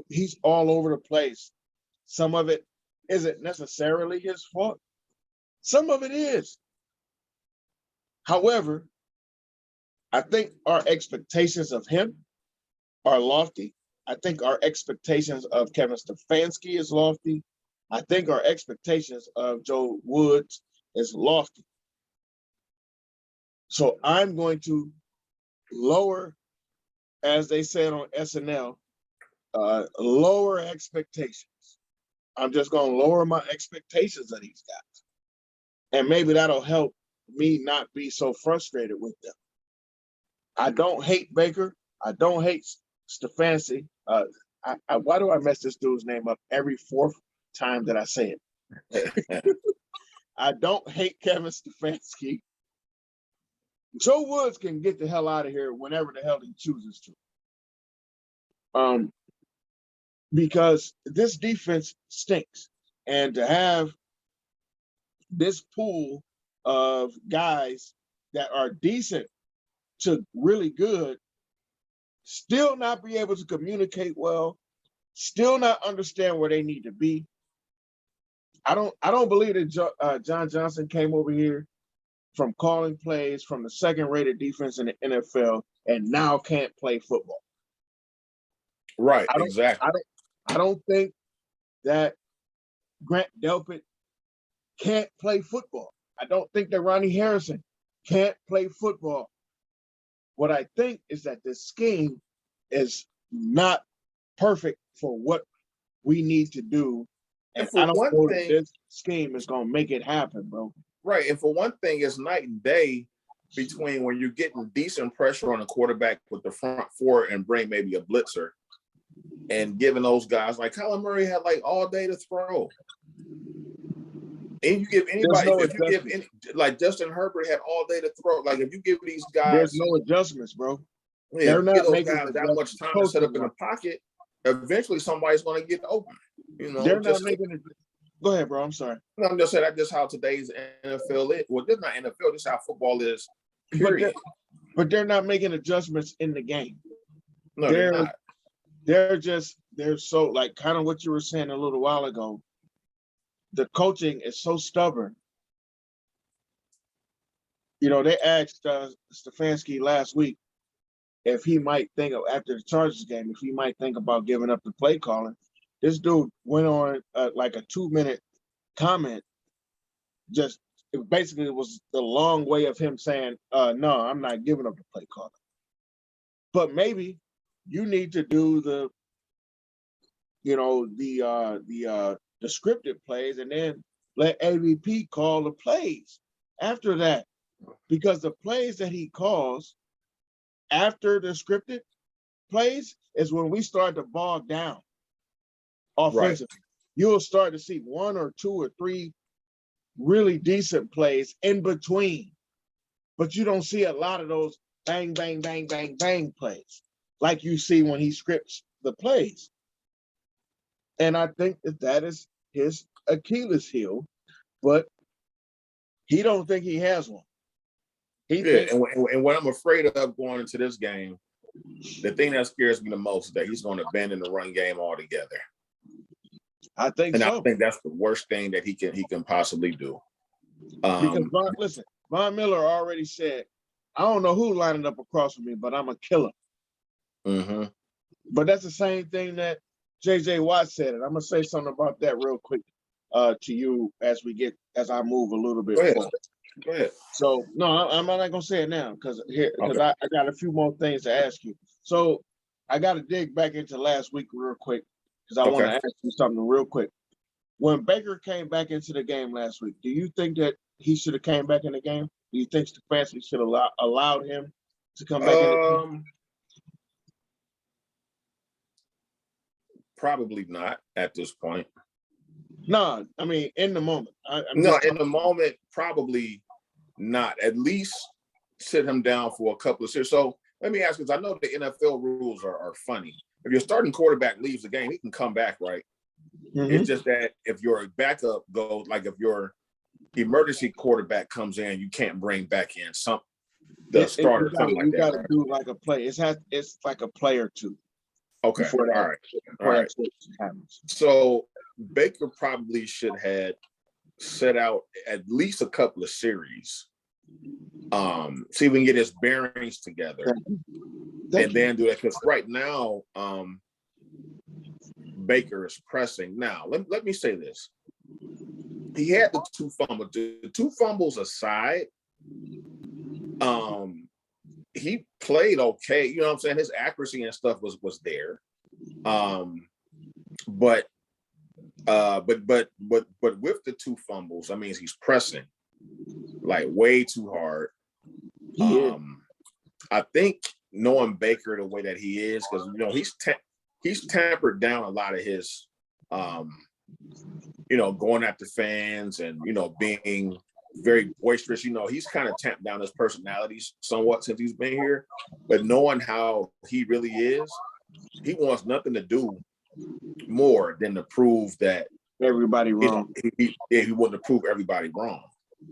he's all over the place. Some of it isn't necessarily his fault. Some of it is. However, I think our expectations of him are lofty. I think our expectations of Kevin Stefanski is lofty. I think our expectations of Joe Woods is lofty. So I'm going to lower, as they said on SNL, lower expectations. I'm just going to lower my expectations of these guys. And maybe that'll help me not be so frustrated with them. I don't hate Baker. I don't hate Stefanski. Why do I mess this dude's name up every fourth time that I say it? I don't hate Kevin Stefanski. Joe Woods can get the hell out of here whenever the hell he chooses to. Because this defense stinks. And to have this pool of guys that are decent to really good, still not be able to communicate well, still not understand where they need to be. I don't believe that John Johnson came over here from calling plays from the second-rated defense in the NFL and now can't play football. Right, exactly. I don't think that Grant Delpit can't play football. I don't think that Ronnie Harrison can't play football. What I think is that this scheme is not perfect for what we need to do. And I don't know if this scheme is going to make it happen, bro. Right. And for one thing, it's night and day between when you're getting decent pressure on the quarterback with the front four and bring maybe a blitzer and giving those guys, like Kyler Murray had like all day to throw. And you give anybody, like Justin Herbert had all day to throw. Like if you give these guys, there's no adjustments, bro. Yeah, they're not those guys that much time to set up in the pocket. Eventually, somebody's going to get open. They're not making it. Go ahead, bro. I'm sorry. No, I'm just saying that's just how today's NFL is. Well, this is not NFL. This is how football is. Period. But they're not making adjustments in the game. No, they're not. They're so, like, kind of what you were saying a little while ago. The coaching is so stubborn. They asked Stefanski last week if he might think of, after the Chargers game, if he might think about giving up the play calling. This dude went on like a 2-minute comment. Just basically was the long way of him saying, no, I'm not giving up the play calling. But maybe you need to do the scripted plays and then let AVP call the plays. after that, because the plays that he calls after the scripted plays is when we start to bog down offensively. Right. You'll start to see 1 or 2 or 3 really decent plays in between, but you don't see a lot of those bang, bang, bang, bang, bang plays like you see when he scripts the plays. And I think that is his Achilles heel, but he don't think he has one. And what I'm afraid of going into this game, the thing that scares me the most is that he's going to abandon the run game altogether. I think so. I think that's the worst thing that he can possibly do. Because Von Miller already said, I don't know who lining up across from me, but I'm a killer. Mm-hmm. But that's the same thing that J.J. Watt said, and I'm gonna say something about that real quick to you as I move a little bit forward. Go ahead. So no, I'm not gonna say it now because I got a few more things to ask you. So I got to dig back into last week real quick because I want to ask you something real quick. When Baker came back into the game last week, do you think that he should have came back in the game? Do you think Stefanski should have allowed him to come back in the game? Probably not at this point. No, I mean in the moment. In the moment, probably not. At least sit him down for a couple of series. So let me ask you, because I know the NFL rules are funny. If your starting quarterback leaves the game, he can come back, right? Mm-hmm. It's just that if your backup goes, like if your emergency quarterback comes in, you can't bring back in the starter. You got to do like a play. It's like a play or two. Okay. All right. So Baker probably should have set out at least a couple of series. See if we can get his bearings together. And then do that. Because right now, Baker is pressing. Now, let me say this. He had the 2 fumbles. The 2 fumbles aside, he played okay. You know what I'm saying? His accuracy and stuff was there. But with the 2 fumbles, I mean, he's pressing like way too hard. I think knowing Baker the way that he is, because he's tempered down a lot of his going after fans and being very boisterous. He's kind of tamped down his personality somewhat since he's been here. But knowing how he really is, he wants nothing to do more than to prove that everybody wrong. He wanted to prove everybody wrong.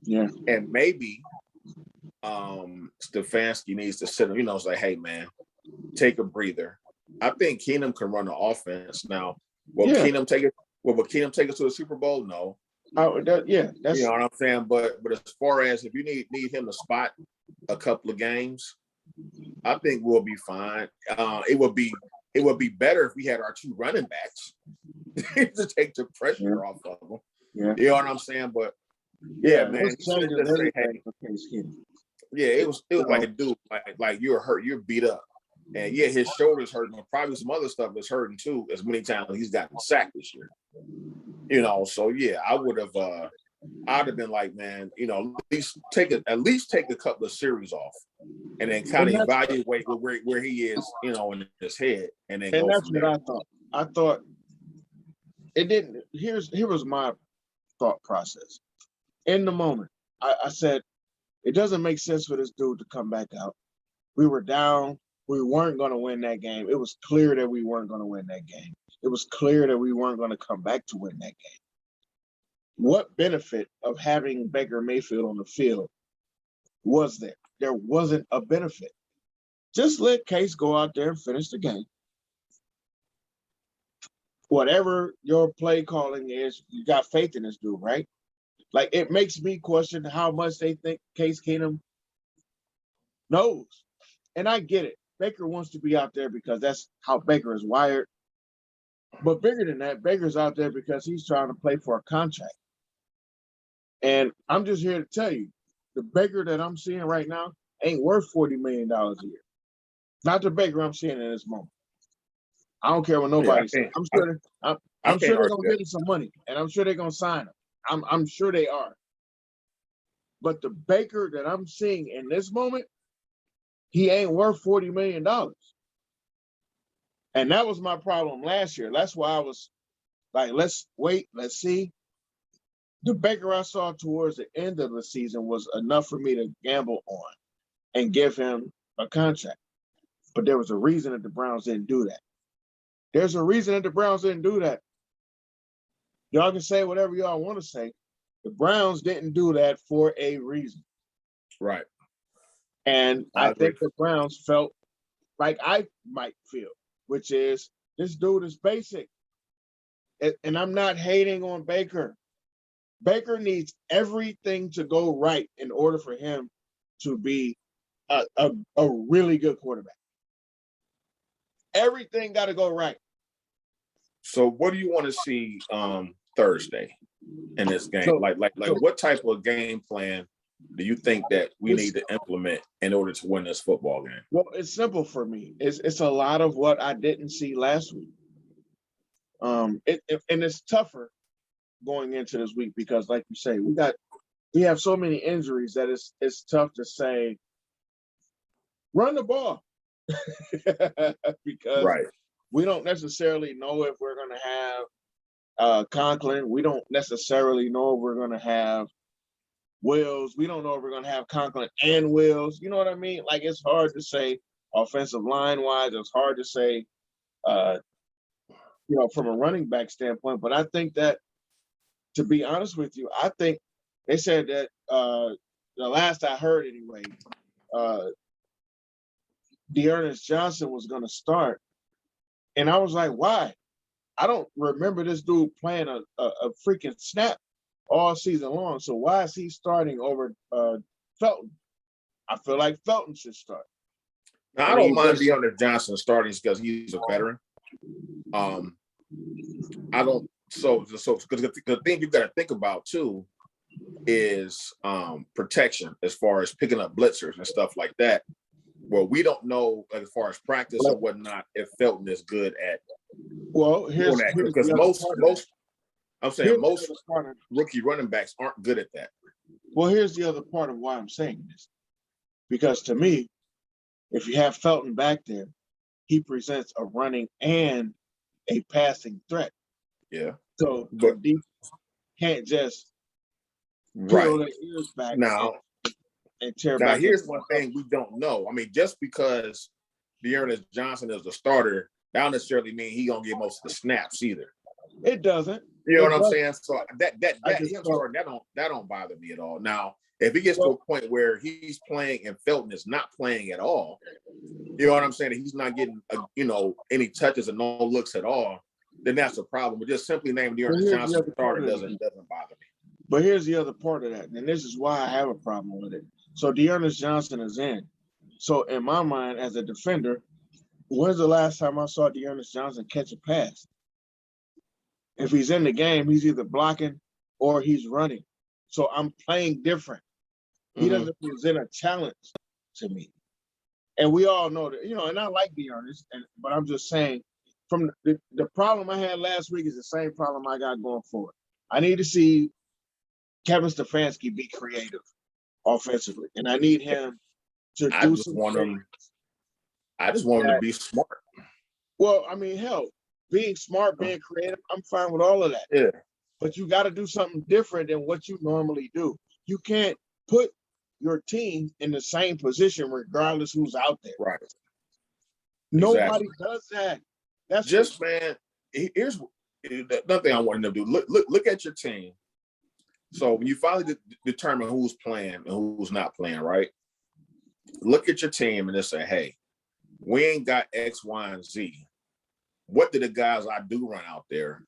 Yeah. And maybe Stefanski needs to sit him, say, hey man, take a breather. I think Keenum can run the offense. Now, will Keenum take us to the Super Bowl? No. That's you know what I'm saying. But as far as if you need him to spot a couple of games, I think we'll be fine. It would be better if we had our 2 running backs to take the pressure off of them. Yeah. You know what I'm saying? But man, he should just say, hey. Yeah, it was like a dude, like you're hurt, you're beat up. And his shoulder's hurting, and probably some other stuff is hurting too, as many times he's gotten sacked this year. So I'd have been like, man, at least take a couple of series off, and then kind of evaluate where he is, in his head, and then go that's from what there. I thought it didn't. Here was my thought process. In the moment, I said it doesn't make sense for this dude to come back out. We were down. We weren't going to win that game. It was clear that we weren't going to win that game. It was clear that we weren't going to come back to win that game. What benefit of having Baker Mayfield on the field was there? There wasn't a benefit. Just let Case go out there and finish the game. Whatever your play calling is, you got faith in this dude, right? Like, it makes me question how much they think Case Keenum knows. And I get it. Baker wants to be out there because that's how Baker is wired. But bigger than that, Baker's out there because he's trying to play for a contract. And I'm just here to tell you, the Baker that I'm seeing right now ain't worth $40 million a year. Not the Baker I'm seeing in this moment. I don't care what nobody says. I'm sure they're going to get him some money, and I'm sure they're going to sign him. I'm sure they are. But the Baker that I'm seeing in this moment, he ain't worth $40 million. And that was my problem last year. That's why I was like, let's wait, let's see. The Baker I saw towards the end of the season was enough for me to gamble on and give him a contract. But there was a reason that the Browns didn't do that. There's a reason that the Browns didn't do that. Y'all can say whatever y'all want to say. The Browns didn't do that for a reason. Right. And I think the Browns felt like I might feel, which is this dude is basic. And I'm not hating on Baker. Baker needs everything to go right in order for him to be a really good quarterback. Everything got to go right. So what do you want to see Thursday in this game? So what type of game plan do you think that we need to implement in order to win this football game? Well, it's simple for me. It's a lot of what I didn't see last week. And it's tougher going into this week because, like you say, we have so many injuries that it's tough to say run the ball because we don't necessarily know if we're going to have Conklin. We don't necessarily know if we're going to have Wills. We don't know if we're going to have Conklin and Wills. You know what I mean? Like, it's hard to say offensive line wise. It's hard to say, from a running back standpoint. But I think that, to be honest with you, I think they said that the last I heard anyway, Dearness Johnson was going to start. And I was like, why? I don't remember this dude playing a freaking snap all season long. So why is he starting over Felton? I feel like Felton should start. Now, I don't mind Dearness Johnson starting because he's a veteran. I don't. So because the thing you got to think about too is protection as far as picking up blitzers and stuff like that. Well, we don't know as far as practice or whatnot if Felton is good at. Well, here's because most rookie running backs aren't good at that. Well, here's the other part of why I'm saying this, because to me, if you have Felton back there, he presents a running and a passing threat. Yeah. So the defense can't just peel their ears back now. And tear now, back. here's one thing we don't know. I mean, just because Dearness Johnson is the starter, that don't necessarily mean he gonna get most of the snaps either. It doesn't. You know what I'm saying? So that don't bother me at all. Now, if he gets to a point where he's playing and Felton is not playing at all, you know what I'm saying? He's not getting any touches and no looks at all, then that's a problem. But just simply naming Dearness Johnson starter doesn't bother me. But here's the other part of that, and this is why I have a problem with it. So Dearness Johnson is in. So in my mind, as a defender, when's the last time I saw Dearness Johnson catch a pass? If he's in the game, he's either blocking or he's running. So I'm playing different. He doesn't present a challenge to me. And we all know that, and I like Dearness, but I'm just saying, from the problem I had last week is the same problem I got going forward. I need to see Kevin Stefanski be creative offensively, and I need him to do some things. I just want him to be smart. Well, I mean, hell, being smart, being creative, I'm fine with all of that. Yeah. But you got to do something different than what you normally do. You can't put your team in the same position regardless who's out there. Right. Nobody does that. That's just, man, here's another thing I want him to do. Look at your team. So when you finally determine who's playing and who's not playing, right? Look at your team and just say, hey, we ain't got X, Y, and Z. What do the guys I do run out there?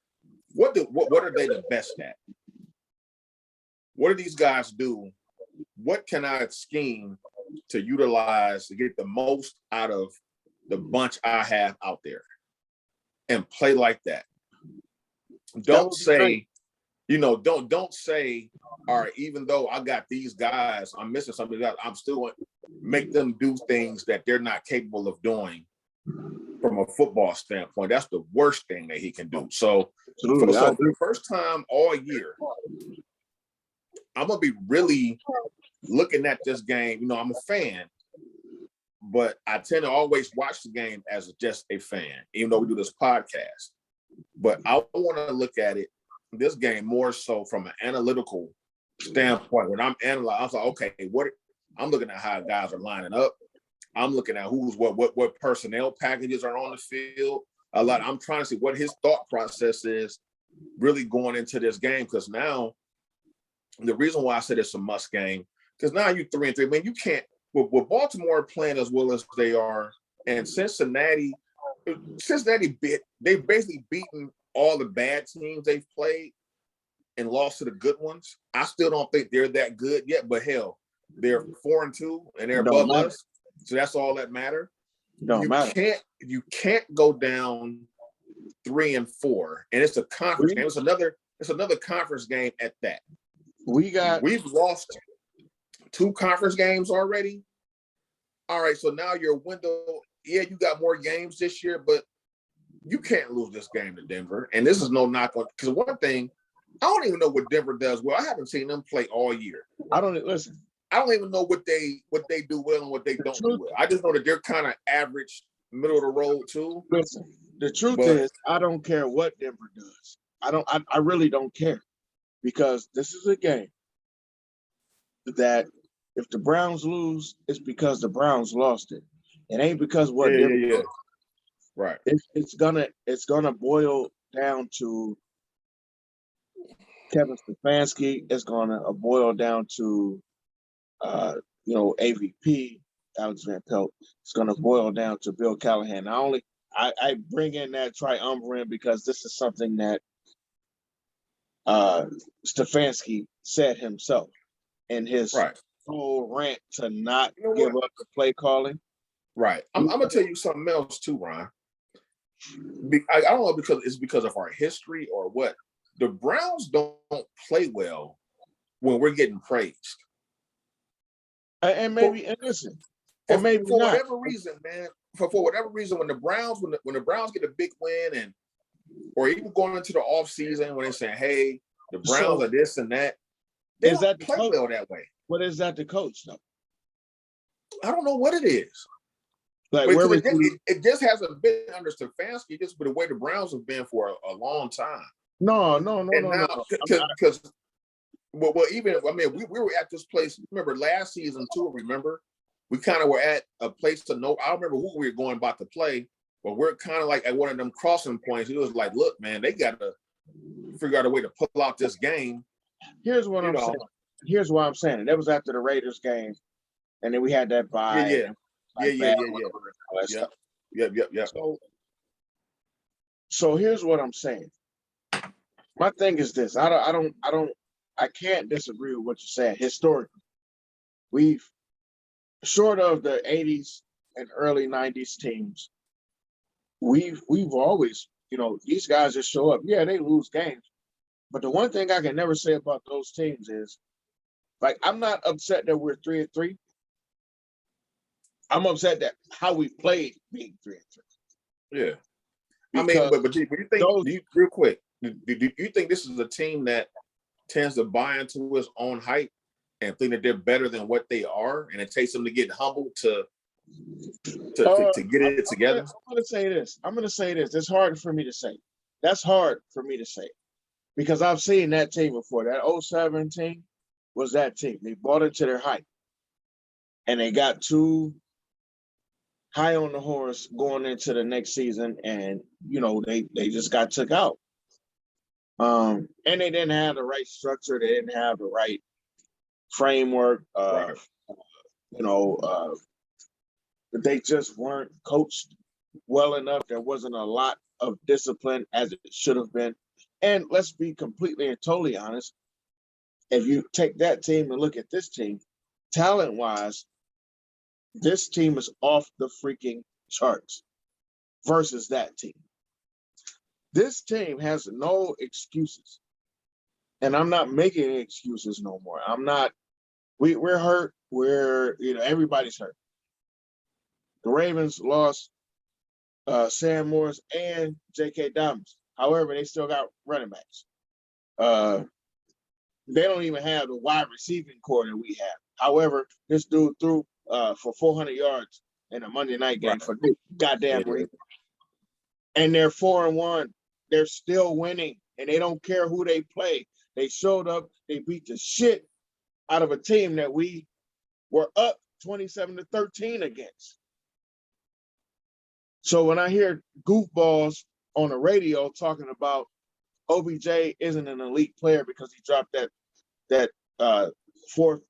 What are they the best at? What do these guys do? What can I scheme to utilize to get the most out of the bunch I have out there? And play like that. Don't say, don't say, all right, even though I got these guys, I'm missing something else, I'm still going to make them do things that they're not capable of doing from a football standpoint. That's the worst thing that he can do. So for the first time all year, I'm going to be really looking at this game, you know, I'm a fan, but I tend to always watch the game as just a fan, even though we do this podcast. But I want to look at it, this game, more so from an analytical standpoint. When I'm analyzing, I was like, okay, I'm looking at how guys are lining up. I'm looking at who's what personnel packages are on the field. I'm trying to see what his thought process is really going into this game, because now the reason why I said it's a must game, because now you're 3-3. I mean, you can't, with Baltimore playing as well as they are, and Cincinnati they've basically beaten all the bad teams they've played and lost to the good ones. I still don't think they're that good yet, but hell, they're 4-2 and they're above us. So that's all that matters. You can't go down 3-4, and it's a conference game. It's another conference game at that. We've lost 2 conference games already. All right, so now your window, yeah, you got more games this year, but you can't lose this game to Denver. And this is no knock on, because one thing, I don't even know what Denver does well. I haven't seen them play all year. I don't even know what they do well and what they don't do well. I just know that they're kind of average, middle of the road too. Listen, the truth is, I don't care what Denver does. I really don't care, because this is a game that if the Browns lose, it's because the Browns lost it. It ain't because what Denver did. Right. It's gonna boil down to Kevin Stefanski. It's gonna boil down to AVP, Alex Van Pelt. It's gonna boil down to Bill Callahan. I bring in that triumvirate because this is something that Stefanski said himself in his whole rant to not give up the play calling. Right. I'm gonna tell you something else too, Ron. I don't know because it's because of our history or what. The Browns don't play well when we're getting praised. And maybe, and listen, and maybe for not. whatever reason, man. For whatever reason, when the Browns get a big win, or even going into the off season when they're saying, "Hey, the Browns are this and that," they don't play well that way. What is that, the coach though? I don't know what it is. Like it just hasn't been under Stefanski, just with the way the Browns have been for a long time. No. Because even we were at this place. Remember last season too? Remember, we kind of were at a place to know. I don't remember who we were going about to play, but we're kind of like at one of them crossing points. It was like, look, man, they got to figure out a way to pull out this game. Here's what I'm saying. Here's why I'm saying it. That was after the Raiders game, and then we had that bye. Yeah. So here's what I'm saying. My thing is this. I can't disagree with what you're saying. Historically, we've, short of the 80s and early 90s teams, we've always, these guys just show up. Yeah, they lose games. But the one thing I can never say about those teams is, like, I'm not upset that we're 3-3. I'm upset that how we played being 3-3. Yeah. But you think, real quick, do you think this is a team that tends to buy into its own hype and think that they're better than what they are, and it takes them to get humbled to get it together? I'm going to say this. It's hard for me to say. That's hard for me to say because I've seen that team before. That 2007 team was that team. They bought into their hype, and they got too high on the horse going into the next season, and they just got took out. And they didn't have the right structure. They didn't have the right framework. They just weren't coached well enough. There wasn't a lot of discipline as it should have been. And let's be completely and totally honest. If you take that team and look at this team, talent-wise, this team is off the freaking charts versus that team. This team has no excuses. And I'm not making any excuses no more. I'm not, we're hurt. Everybody's hurt. The Ravens lost Sam Morris and J.K. Dobbins. However, they still got running backs. They don't even have the wide receiving core that we have. However, this dude threw for 400 yards in a Monday night game for no goddamn reason. And they're 4-1. They're still winning, and they don't care who they play. They showed up. They beat the shit out of a team that we were up 27-13 against. So when I hear goofballs on the radio talking about OBJ isn't an elite player because he dropped that fourth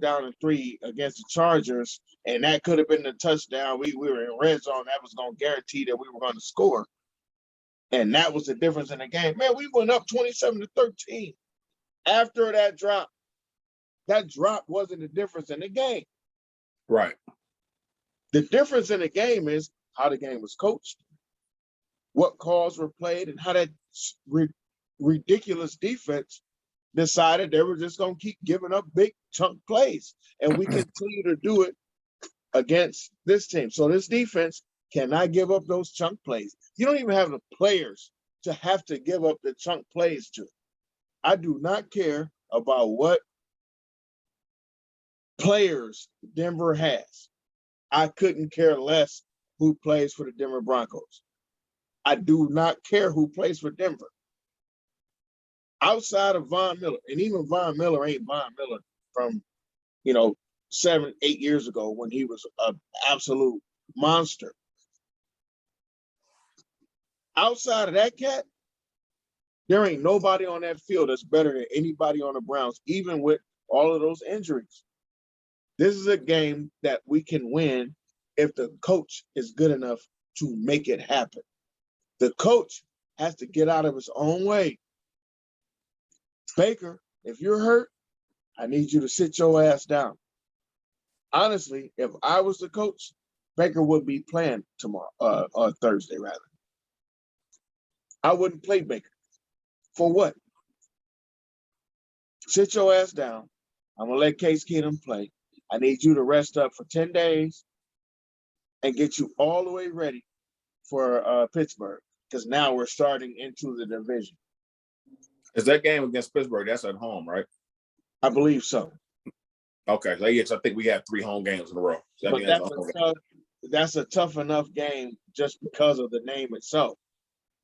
down and 3 against the Chargers, and that could have been the touchdown. We were in red zone. That was going to guarantee that we were going to score. And that was the difference in the game. Man, we went up 27-13. After that drop wasn't the difference in the game. Right. The difference in the game is how the game was coached, what calls were played, and how that ridiculous defense decided they were just going to keep giving up big chunk plays. And we continue to do it against this team. So this defense cannot give up those chunk plays. You don't even have the players to have to give up the chunk plays to. I do not care about what players Denver has. I couldn't care less who plays for the Denver Broncos. I do not care who plays for Denver. Outside of Von Miller, and even Von Miller ain't Von Miller from, 7-8 years ago when he was an absolute monster. Outside of that cat, there ain't nobody on that field that's better than anybody on the Browns, even with all of those injuries. This is a game that we can win if the coach is good enough to make it happen. The coach has to get out of his own way. Baker, if you're hurt, I need you to sit your ass down. Honestly, if I was the coach, Baker would be playing tomorrow, or Thursday rather. I wouldn't play Baker. For what? Sit your ass down. I'm going to let Case Keenum play. I need you to rest up for 10 days and get you all the way ready for Pittsburgh, because now we're starting into the division. Is that game against Pittsburgh? That's at home, right? I believe so. Okay. So yes, I think we have 3 home games in a row. So but that's a tough enough game just because of the name itself.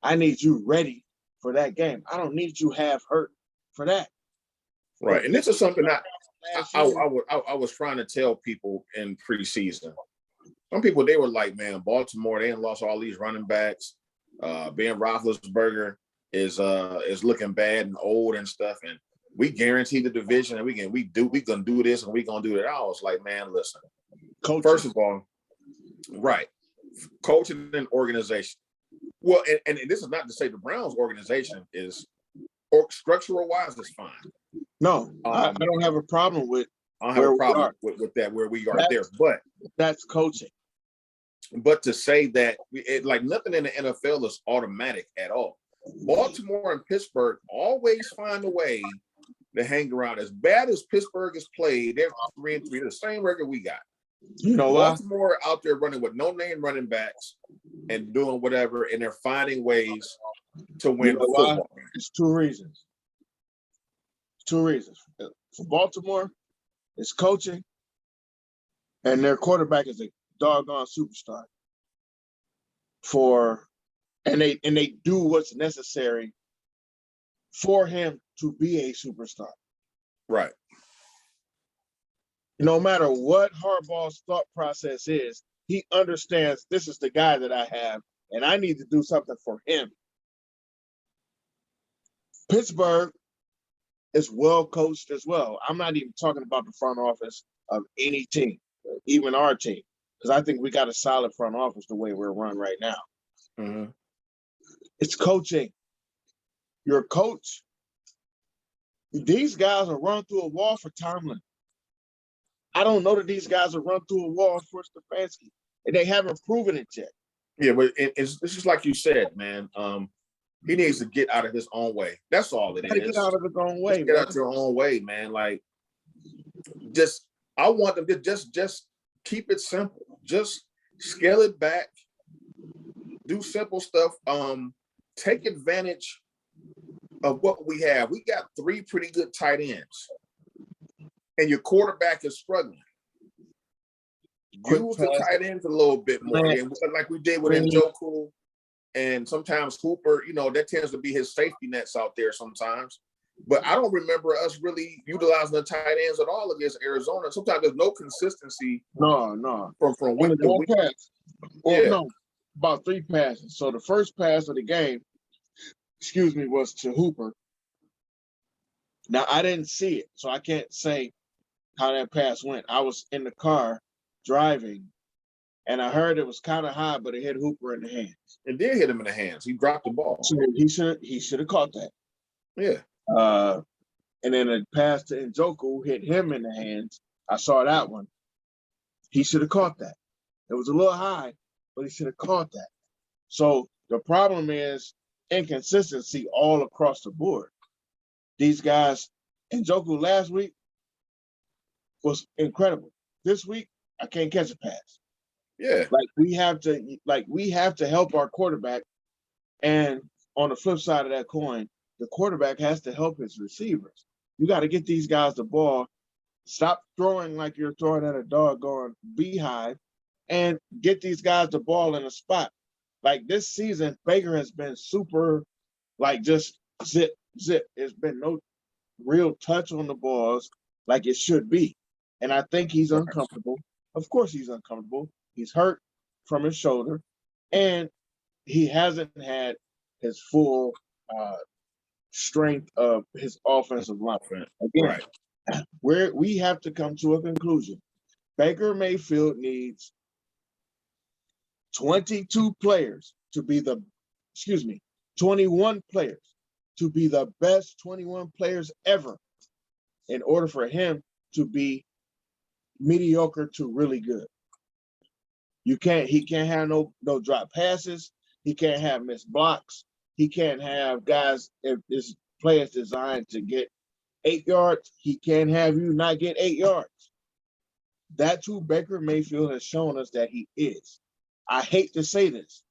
I need you ready for that game. I don't need you half hurt for that. Right. And this is something I was trying to tell people in preseason. Some people, they were like, man, Baltimore, they lost all these running backs. Ben Roethlisberger is looking bad and old and stuff. And we guarantee the division, and we gonna do this and we gonna do that. I was like, man, listen. Coaching. First of all, right. Coaching and organization. Well, and this is not to say the Browns organization is, or structural wise, is fine. No, I don't have a problem with. I don't have a problem with that where we are there, but that's coaching. But to say that like nothing in the NFL is automatic at all. Baltimore and Pittsburgh always find a way to hang around. As bad as Pittsburgh has played, they're 3-3, the same record we got. You know what? Baltimore out there running with no name running backs and doing whatever, and they're finding ways to win football. It's 2 reasons. 2 reasons. For Baltimore, it's coaching, and their quarterback is a doggone superstar. And they do what's necessary for him to be a superstar. Right. No matter what Harbaugh's thought process is, he understands this is the guy that I have, and I need to do something for him. Pittsburgh is well coached as well. I'm not even talking about the front office of any team, even our team, because I think we got a solid front office the way we're run right now. Mm-hmm. It's coaching. Your coach. These guys will run through a wall for Tomlin. I don't know that these guys will run through a wall for Stefanski, and they haven't proven it yet. Yeah, but it's just like you said, man. He needs to get out of his own way. That's all it is. Get out of his own way. Get out your own way, man. Like, I want them to just keep it simple. Just scale it back. Do simple stuff. Take advantage of what we have. We got 3 pretty good tight ends. and your quarterback is struggling. Use the tight ends a little bit more, and like we did with Njoku, and sometimes Hooper. That tends to be his safety nets out there sometimes. But I don't remember us really utilizing the tight ends at all against Arizona. Sometimes there's no consistency. No. From week to week. No, about 3 passes. So the first pass of the game, was to Hooper. Now I didn't see it, so I can't say how that pass went. I was in the car driving, and I heard it was kind of high, but it hit Hooper in the hands. It did hit him in the hands. He dropped the ball. So he should have caught that. Yeah. And then a pass to Njoku hit him in the hands. I saw that one. He should have caught that. It was a little high, but he should have caught that. So the problem is inconsistency all across the board. These guys, Njoku last week was incredible. This week, I can't catch a pass. Yeah. We have to help our quarterback. And on the flip side of that coin, the quarterback has to help his receivers. You got to get these guys the ball. Stop throwing like you're throwing at a doggone beehive, and get these guys the ball in a spot. Like this season, Baker has been super, just zip. There's been no real touch on the balls like it should be. And I think he's uncomfortable. Of course he's uncomfortable. He's hurt from his shoulder, and he hasn't had his full strength of his offensive line. Again, we have to come to a conclusion. Baker Mayfield needs 21 players to be the best 21 players ever in order for him to be mediocre to really good. He can't have no drop passes. He can't have missed blocks. He can't have guys, if this play is designed to get 8 yards, he can't have you not get 8 yards. That's who Baker Mayfield has shown us that he is. I hate to say this,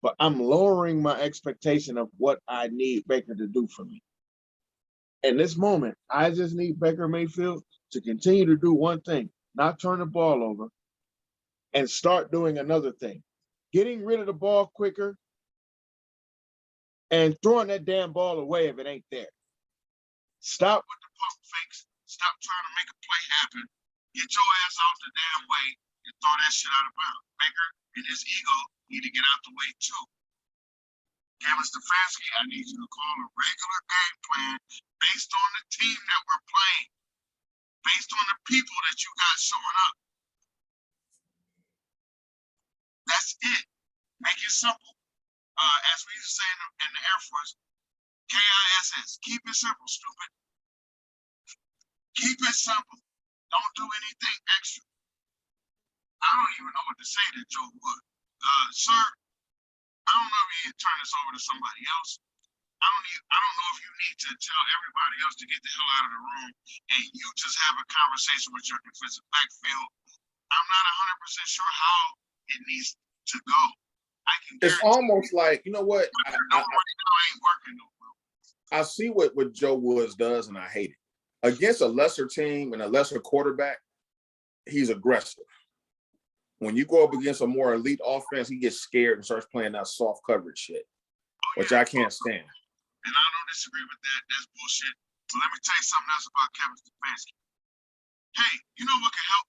but I'm lowering my expectation of what I need Baker to do for me. In this moment, I just need Baker Mayfield to continue to do one thing, not turn the ball over, and start doing another thing. Getting rid of the ball quicker and throwing that damn ball away if it ain't there. Stop with the pump fakes. Stop trying to make a play happen. Get your ass out the damn way and throw that shit out of bounds. Baker and his ego need to get out the way too. Kevin Stefanski, I need you to call a regular game plan based on the team that we're playing, based on the people that you got showing up. That's it. Make it simple. As we used to say in the Air Force, KISS. Keep it simple, stupid. Keep it simple. Don't do anything extra. I don't even know what to say to Joe Wood. Sir, I don't know if you need to turn this over to somebody else. I don't know if you need to tell everybody else to get the hell out of the room and you just have a conversation with your defensive backfield. I'm not 100% sure how it needs to go. It's almost like, you know what? I see what Joe Woods does, and I hate it. Against a lesser team and a lesser quarterback, he's aggressive. When you go up against a more elite offense, he gets scared and starts playing that soft coverage shit, which I can't stand. And I don't disagree with that. That's bullshit. But let me tell you something else about Kevin Stefanski. Hey, you know what can help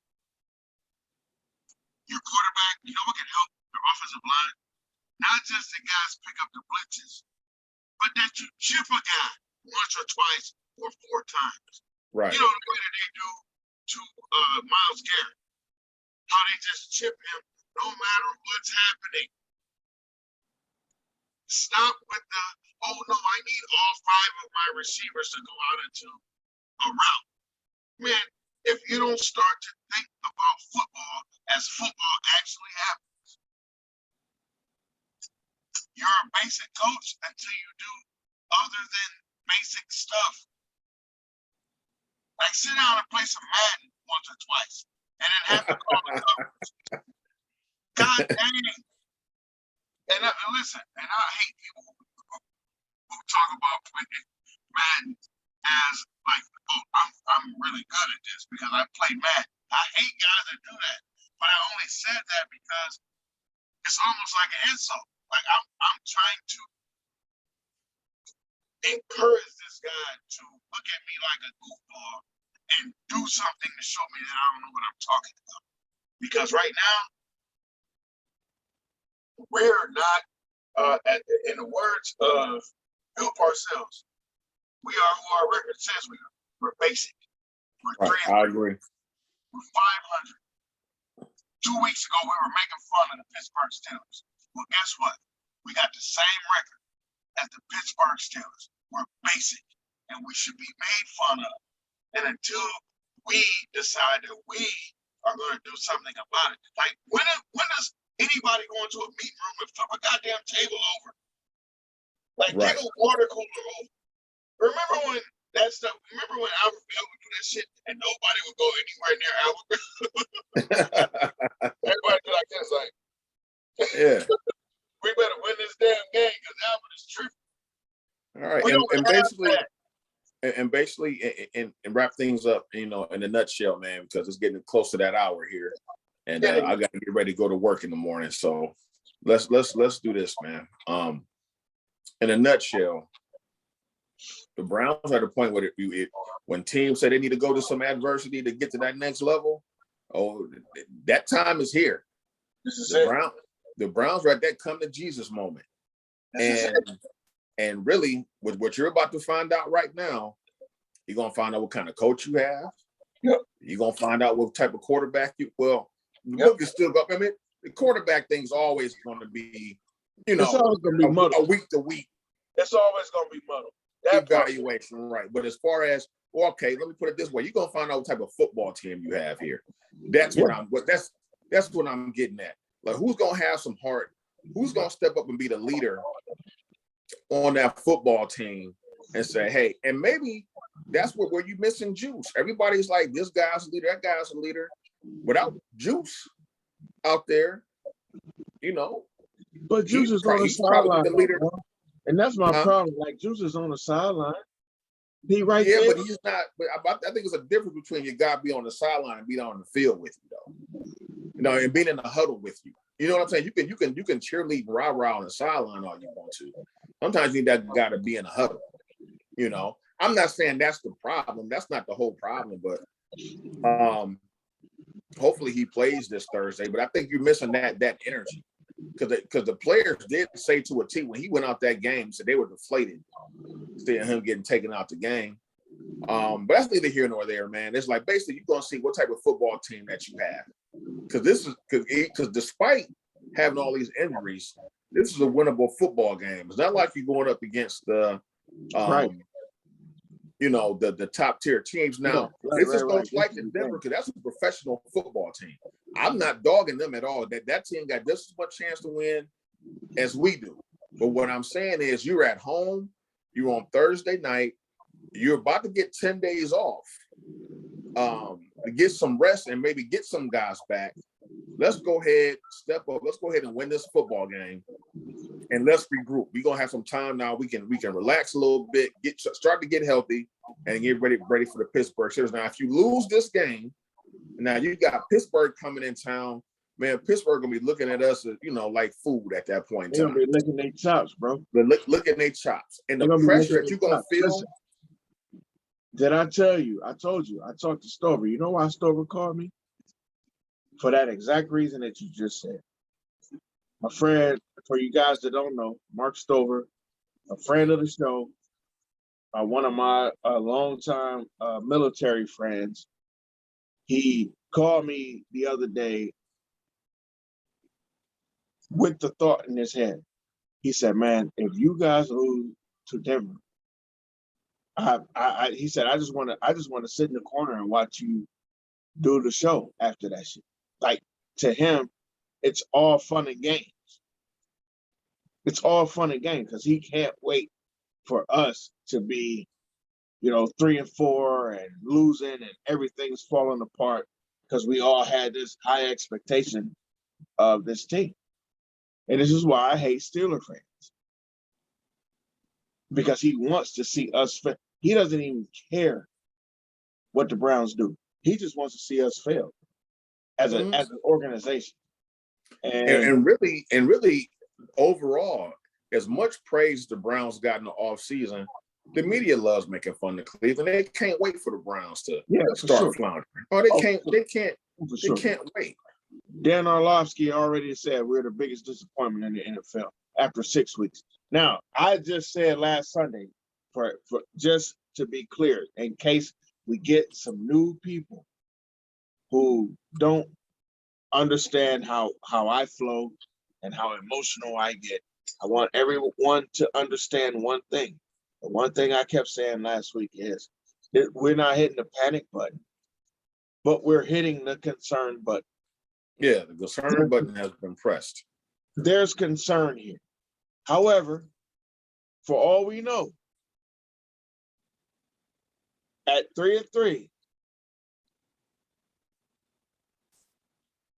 your quarterback? You know what can help your offensive line? Not just the guys pick up the blitzes, but that you chip a guy once or twice or 4 times. Right. You know the way that they do to Myles Garrett. How they just chip him no matter what's happening. Stop with the, oh no, I need all 5 of my receivers to go out into a route. Man, if you don't start to think about football as football actually happens, you're a basic coach until you do other than basic stuff. Like sit down and play some Madden once or twice and then have to call the coverage. God dang. And listen, and I hate people who talk about playing Madden as like, oh, I'm really good at this because I play Madden. I hate guys that do that, but I only said that because it's almost like an insult. Like I'm trying to encourage this guy to look at me like a goofball and do something to show me that I don't know what I'm talking about. Because right now, we're not, in the words of Bill Parcells, we are who our record says we are. We're basic. We're Right, I agree. We're 500. 2 weeks ago, we were making fun of the Pittsburgh Steelers. Well, guess what? We got the same record as the Pittsburgh Steelers. We're basic, and we should be made fun of. And until we decide that we are going to do something about it, like when does anybody go into a meeting room and flip a goddamn table over? Like right. get a water cooler over. Remember when that stuff? Remember when Albert Bell would do that shit and nobody would go anywhere near Albert Bell? Everybody be like this, like, yeah. We better win this damn game because Albert is tripping. All right, and basically, and wrap things up, in a nutshell, man, because it's getting close to that hour here, and I got to get ready to go to work in the morning. So let's do this, man. In a nutshell, the Browns are at the point where when teams say they need to go to some adversity to get to that next level, that time is here. This is the Browns are at that come to Jesus moment, and really, with what you're about to find out right now, you're gonna find out what kind of coach you have. Yep. You're gonna find out what type of quarterback the book is still up. I mean, the quarterback thing's always going to be, it's always gonna be muddled. A week to week. It's always gonna be muddled. That evaluation, right? But as far as okay, let me put it this way: you're gonna find out what type of football team you have here. That's what I'm getting at. Like, who's gonna have some heart? Who's gonna step up and be the leader on that football team and say, hey, and maybe that's where you're missing juice. Everybody's like, this guy's a leader, that guy's a leader. Without juice out there, But Juice is on the sideline, and that's my problem. Like, Juice is on the sideline. He right there. Yeah, but he's not. But I think there's a difference between you got to be on the sideline and be on the field with you, though. And being in the huddle with you. You know what I'm saying? You can cheerlead rah-rah on the sideline all you want to. Sometimes you got to be in a huddle. I'm not saying that's the problem. That's not the whole problem, but hopefully he plays this Thursday. But I think you're missing that energy because the players did say to a T when he went out that game, so they were deflated seeing him getting taken out the game. But that's neither here nor there, man. It's like basically you're gonna see what type of football team that you have. Because despite having all these injuries, this is a winnable football game. It's not like you're going up against the top tier teams. Now, this is going like in Denver because that's a professional football team. I'm not dogging them at all. That team got just as much chance to win as we do. But what I'm saying is you're at home, you're on Thursday night, you're about to get 10 days off to get some rest and maybe get some guys back. Let's go ahead, step up. Let's go ahead and win this football game, and let's regroup. We're gonna have some time now. We can relax a little bit, start to get healthy, and get ready for the Pittsburgh series. Now, if you lose this game, now you got Pittsburgh coming in town. Man, Pittsburgh gonna be looking at us, like food at that point. They're gonna be licking their chops, bro. But looking their chops and the pressure that you're gonna feel. Listen, did I tell you? I told you. I talked to Stover. You know why Stover called me? For that exact reason that you just said. My friend, for you guys that don't know, Mark Stover, a friend of the show, one of my longtime military friends, he called me the other day with the thought in his head. He said, man, if you guys lose to Denver, he said, I just want to sit in the corner and watch you do the show after that shit. Like, to him, it's all fun and games. It's all fun and games because he can't wait for us to be, 3-4 and losing and everything's falling apart because we all had this high expectation of this team. And this is why I hate Steeler fans. Because he wants to see us. He doesn't even care what the Browns do. He just wants to see us fail as an organization. And really, overall, as much praise the Browns got in the offseason, the media loves making fun of Cleveland. They can't wait for the Browns to start floundering. Oh, they can't wait. Dan Orlovsky already said we're the biggest disappointment in the NFL after 6 weeks. Now, I just said last Sunday, for just to be clear, in case we get some new people who don't understand how I flow and how emotional I get, I want everyone to understand one thing. The one thing I kept saying last week is that we're not hitting the panic button, but we're hitting the concern button. Yeah, the concern button has been pressed. There's concern here. However, for all we know, at 3-3,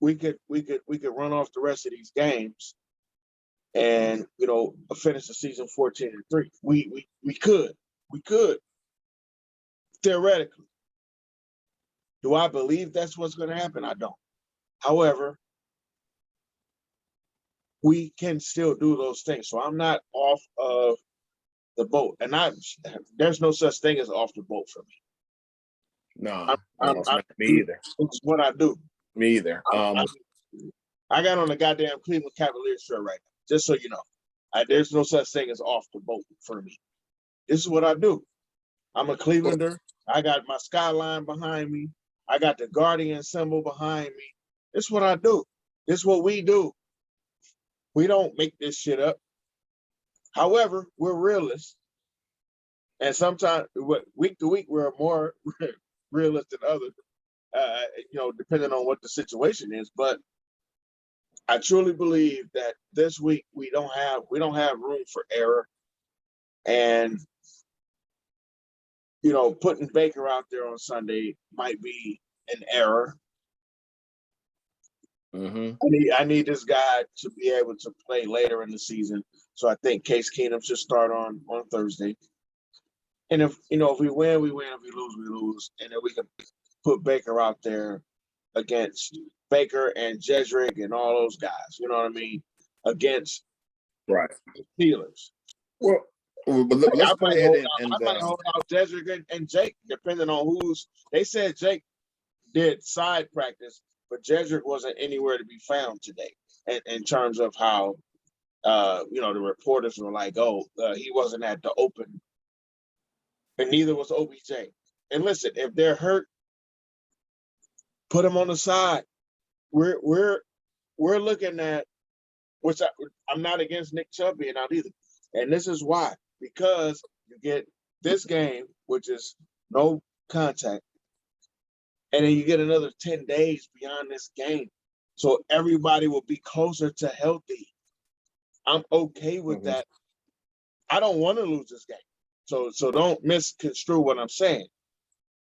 we could run off the rest of these games and finish the season 14-3. We could theoretically. Do I believe that's what's going to happen? I don't. However, we can still do those things. So I'm not off of the boat, and there's no such thing as off the boat for me. No, me either. It's what I do. Me either. I got on a goddamn Cleveland Cavaliers shirt right now, just so you know. There's no such thing as off the boat for me. This is what I do. I'm a Clevelander. I got my skyline behind me. I got the Guardian symbol behind me. This is what I do. This is what we do. We don't make this shit up. However, we're realists. And sometimes, week to week, we're more realist than others, depending on what the situation is. But I truly believe that this week we don't have room for error. And, putting Baker out there on might be an error. I need this guy to be able to play later in the season. So I think Case Keenum should start on Thursday. And if we win, we win. If we lose, we lose. And then we can put Baker out there against Baker and Jedrick and all those guys. You know what I mean? Against the Steelers. Well, but let's go ahead and I might hold out Jedrick and Jake, depending on who's. They said Jake did side practice, but Jedrick wasn't anywhere to be found today. In terms of how, the reporters were like, he wasn't at the open, and neither was OBJ. And listen, if they're hurt, put them on the side. We're looking at, which I'm not against Nick Chubb being out either, and this is why, because you get this game, which is no contact, and then you get another 10 days beyond this game. So everybody will be closer to healthy. I'm okay with that. I don't want to lose this game. So don't misconstrue what I'm saying.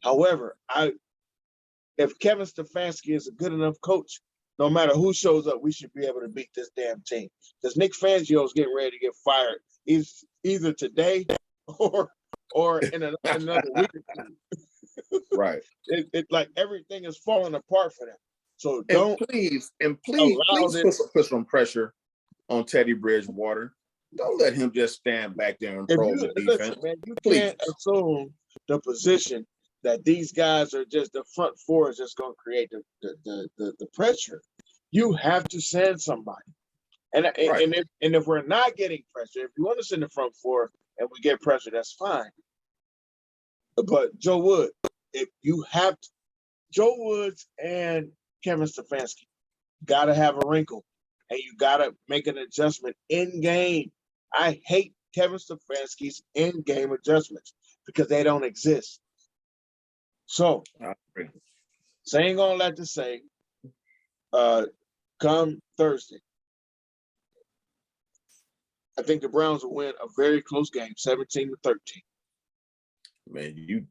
However, if Kevin Stefanski is a good enough coach, no matter who shows up, we should be able to beat this damn team. Because Nick Fangio is getting ready to get fired either today or in another week or two. Right. It's like everything is falling apart for them. So please put some pressure on Teddy Bridgewater. Don't let him just stand back there and probe the defense. Listen, man, you can't assume the position that these guys are just the front four is just going to create the pressure. You have to send somebody. And if we're not getting pressure, if you want to send the front four and we get pressure, that's fine. But Joe Woods and Kevin Stefanski got to have a wrinkle, and you got to make an adjustment in game. I hate Kevin Stefanski's in-game adjustments because they don't exist. So, saying all that to say, come Thursday, I think the Browns will win a very close game, 17-13. Man, you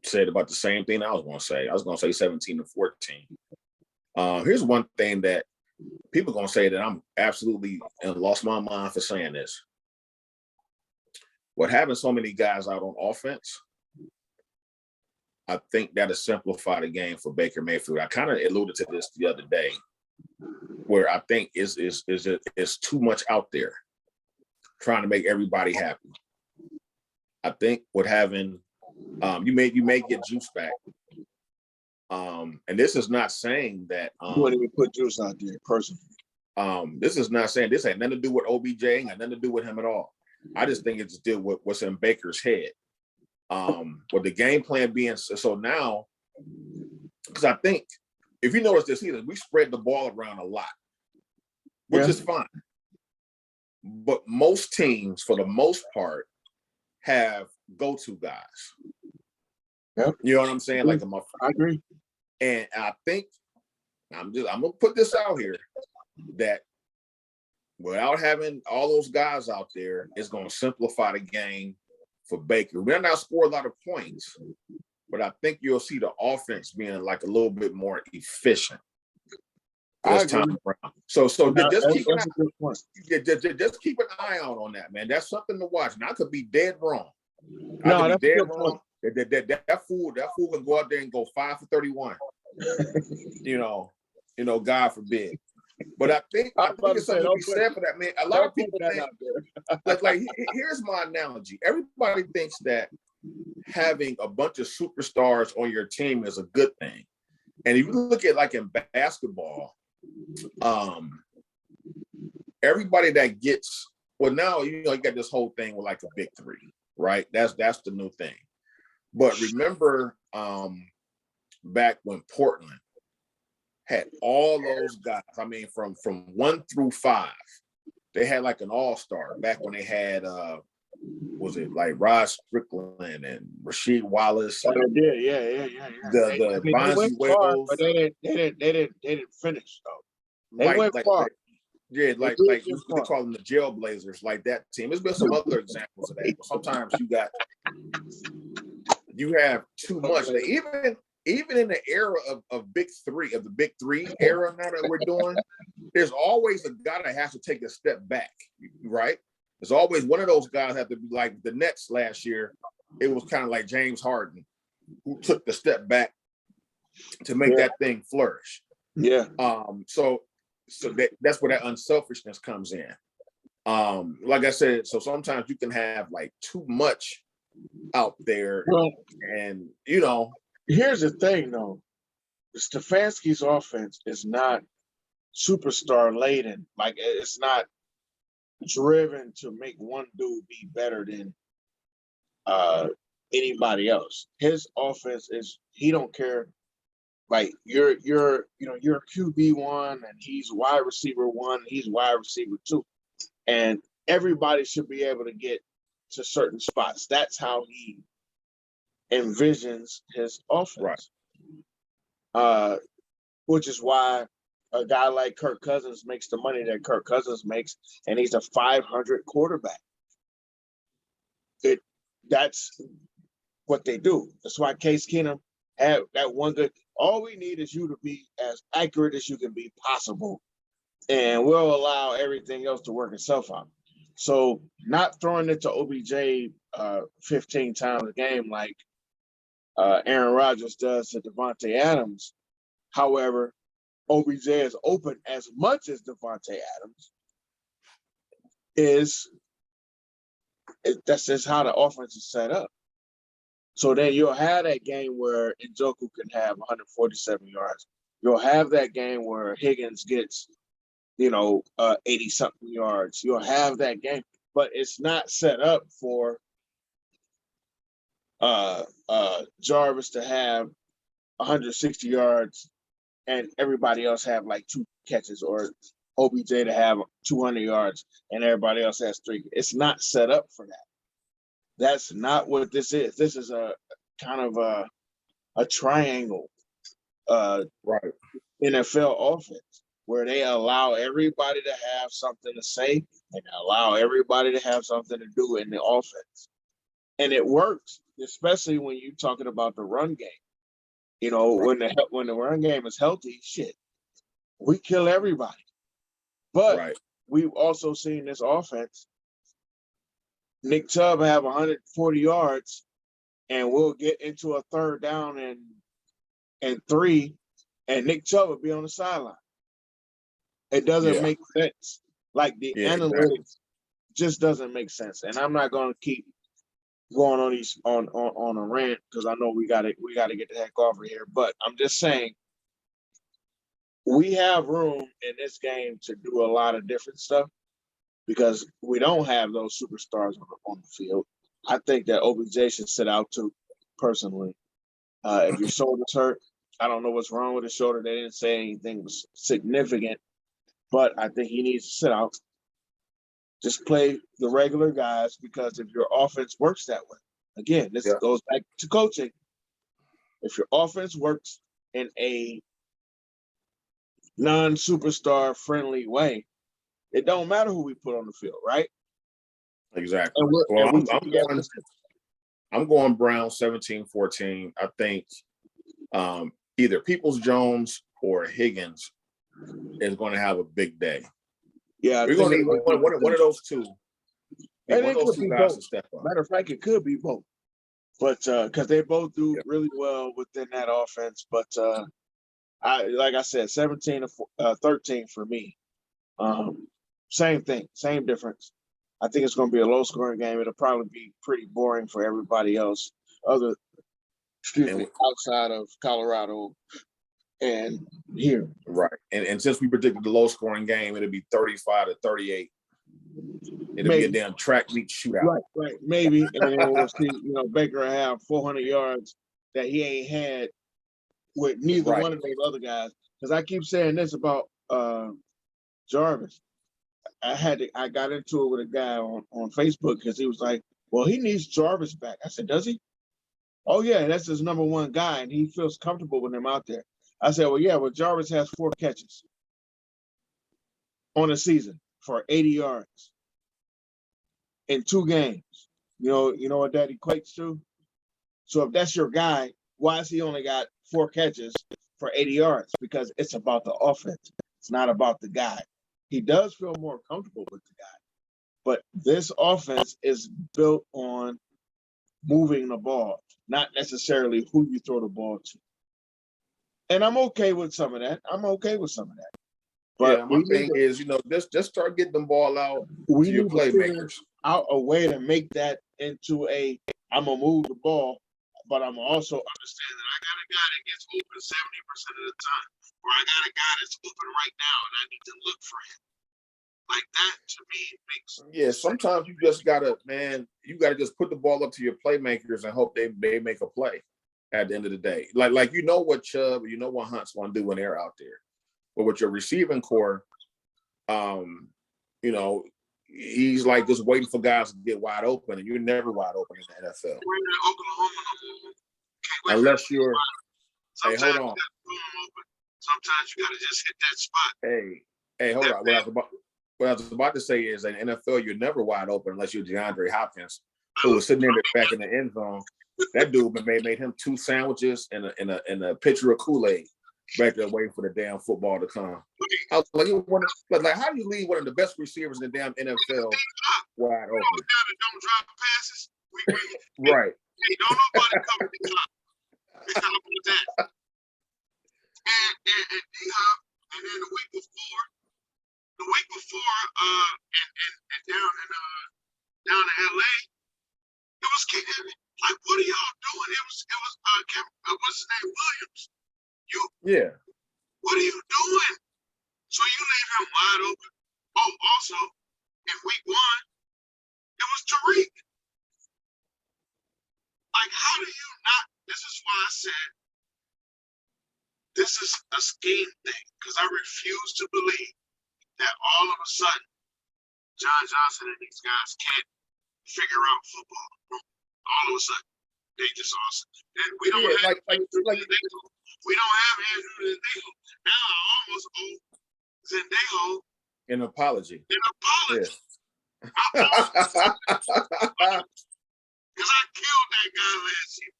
said about the same thing I was going to say. I was going to say 17-14. Here's one thing that people are going to say that I'm absolutely and lost my mind for saying this. What having so many guys out on offense I think that'll simplify the game for Baker Mayfield. I kind of alluded to this the other day, where I think is too much out there trying to make everybody happy. I think with having you may get juice back. And this is not saying that you wouldn't even put juice out there personally. This is not saying this ain't nothing to do with OBJ, ain't nothing to do with him at all. I just think it's to do with what's in Baker's head. With the game plan being so now, because I think if you notice this season, we spread the ball around a lot, which is fine. But most teams, for the most part, have go-to guys. Yep. You know what I'm saying? Like I agree. And I think I'm gonna put this out here that without having all those guys out there, it's gonna simplify the game for Baker. We're not score a lot of points, but I think you'll see the offense being like a little bit more efficient this time around. So just keep an eye out on that, man. That's something to watch. And I could be dead wrong. That fool can go out there and go 5 for 31. you know, God forbid. But I think it's something to be said for that, man. A lot of people think, like here's my analogy. Everybody thinks that having a bunch of superstars on your team is a good thing. And if you look at like in basketball, everybody that gets now, you got this whole thing with like a big three, right? That's the new thing. But remember, back when Portland had all those guys, I mean, from 1 through 5, they had like an all-star back when they had was it like Rod Strickland and Rasheed Wallace? Yeah. The Bonzi Wells. But they didn't finish though. They went far. Yeah, like you call them the Jailblazers, like that team. There's been some other examples of that. But sometimes you have too much. Even in the era of big three, of the big three era now that we're doing, there's always a guy that has to take a step back, right? There's always one of those guys have to be like the Nets last year. It was kind of like James Harden, who took the step back to make that thing flourish. Yeah. So that's where that unselfishness comes in. Like I said, so sometimes you can have like too much out there, and Here's the thing, though. Stefanski's offense is not superstar laden. Like, it's not driven to make one dude be better than anybody else. His offense is, he don't care. Like, you're QB1 and he's wide receiver 1, he's wide receiver 2. And everybody should be able to get to certain spots. That's how he envisions his offense. Right. Which is why a guy like Kirk Cousins makes the money that Kirk Cousins makes, and he's a 500 quarterback. That's what they do. That's why Case Keenum had that one good. All we need is you to be as accurate as you can be possible, and we'll allow everything else to work itself out. So not throwing it to OBJ 15 times a game like Aaron Rodgers does to Devontae Adams. However, OBJ is open as much as Devontae Adams is. That's just how the offense is set up. So then you'll have that game where Njoku can have 147 yards. You'll have that game where Higgins gets, 80-something yards. You'll have that game, but it's not set up for Jarvis to have 160 yards and everybody else have like 2 catches, or OBJ to have 200 yards and everybody else has 3. It's not set up for that. That's not what this is. This is a kind of a triangle right NFL offense where they allow everybody to have something to say and allow everybody to have something to do in the offense. And it works, especially when you're talking about the run game. Right. When the run game is healthy, shit, we kill everybody. But we've also seen this offense, Nick Chubb have 140 yards and we'll get into a third down and 3, and Nick Chubb will be on the sideline. It doesn't make sense. Like the analytics just doesn't make sense. And I'm not going to keep going on these on a rant because I know we got to get the heck off of here. But I'm just saying we have room in this game to do a lot of different stuff because we don't have those superstars on the field. I think that OBJ should sit out too, personally. If your shoulder's hurt, I don't know what's wrong with his shoulder. They didn't say anything was significant, but I think he needs to sit out. Just play the regular guys because if your offense works that way, again, this goes back to coaching. If your offense works in a non-superstar friendly way, it don't matter who we put on the field, right? Exactly. Well, I'm going Brown 17-14. I think either Peoples-Jones or Higgins is going to have a big day. Yeah, we're going to need one of those two. And one of those two guys to step up. Matter of fact, it could be both, but because they both do really well within that offense. But like I said, 17-13 for me. Same thing, same difference. I think it's going to be a low-scoring game. It'll probably be pretty boring for everybody else, outside of Colorado and here. Right. And since we predicted the low-scoring game, it'll be 35-38. It'll be a damn track meet shootout. Right. Maybe. And then we'll see, Baker will have 400 yards that he ain't had with neither one of those other guys. Because I keep saying this about Jarvis. I got into it with a guy on Facebook because he was like, well, he needs Jarvis back. I said, does he? Oh, yeah, that's his number one guy, and he feels comfortable with him out there. I said, well, Jarvis has 4 catches on a season for 80 yards in 2 games. You know what that equates to? So if that's your guy, why has he only got 4 catches for 80 yards? Because it's about the offense. It's not about the guy. He does feel more comfortable with the guy. But this offense is built on moving the ball, not necessarily who you throw the ball to. And I'm okay with some of that. But my thing is, just start getting the ball out to your playmakers. Out a way to make that into I'm going to move the ball, but I'm also understand that I got a guy that gets open 70% of the time, or I got a guy that's open right now, and I need to look for him. Like that, to me, makes sense. Sometimes you just got to just put the ball up to your playmakers and hope they make a play at the end of the day. Like what Chubb, what Hunt's going to do when they're out there. But with your receiving core, he's like just waiting for guys to get wide open, and you're never wide open in the NFL. Unless you're, hey, hold on. Sometimes you got to just hit that spot. Hey, hold on. What I was about to say is in the NFL, you're never wide open unless you're DeAndre Hopkins, who was sitting there back in the end zone. That dude made him 2 sandwiches and a pitcher of Kool-Aid back there waiting for the damn football to come. I was like, how do you leave one of the best receivers in the damn NFL wide open? Don't drop passes. Right. Hey, don't nobody cover the clock. How about that? And D-Hop, and then the week before, and down in LA, it was like, what are y'all doing? It was what's his name, Williams. What are you doing? So you leave him wide open. Oh, also, in week 1, it was Tariq. Like, how do you not? This is why I said this is a scheme thing, because I refuse to believe that all of a sudden John Johnson and these guys can't figure out football. All of a sudden, they just awesome. And we don't have we don't have Andrew Zendejo. Now I almost owe Zendejo an apology. Yes. Because I killed that guy last year.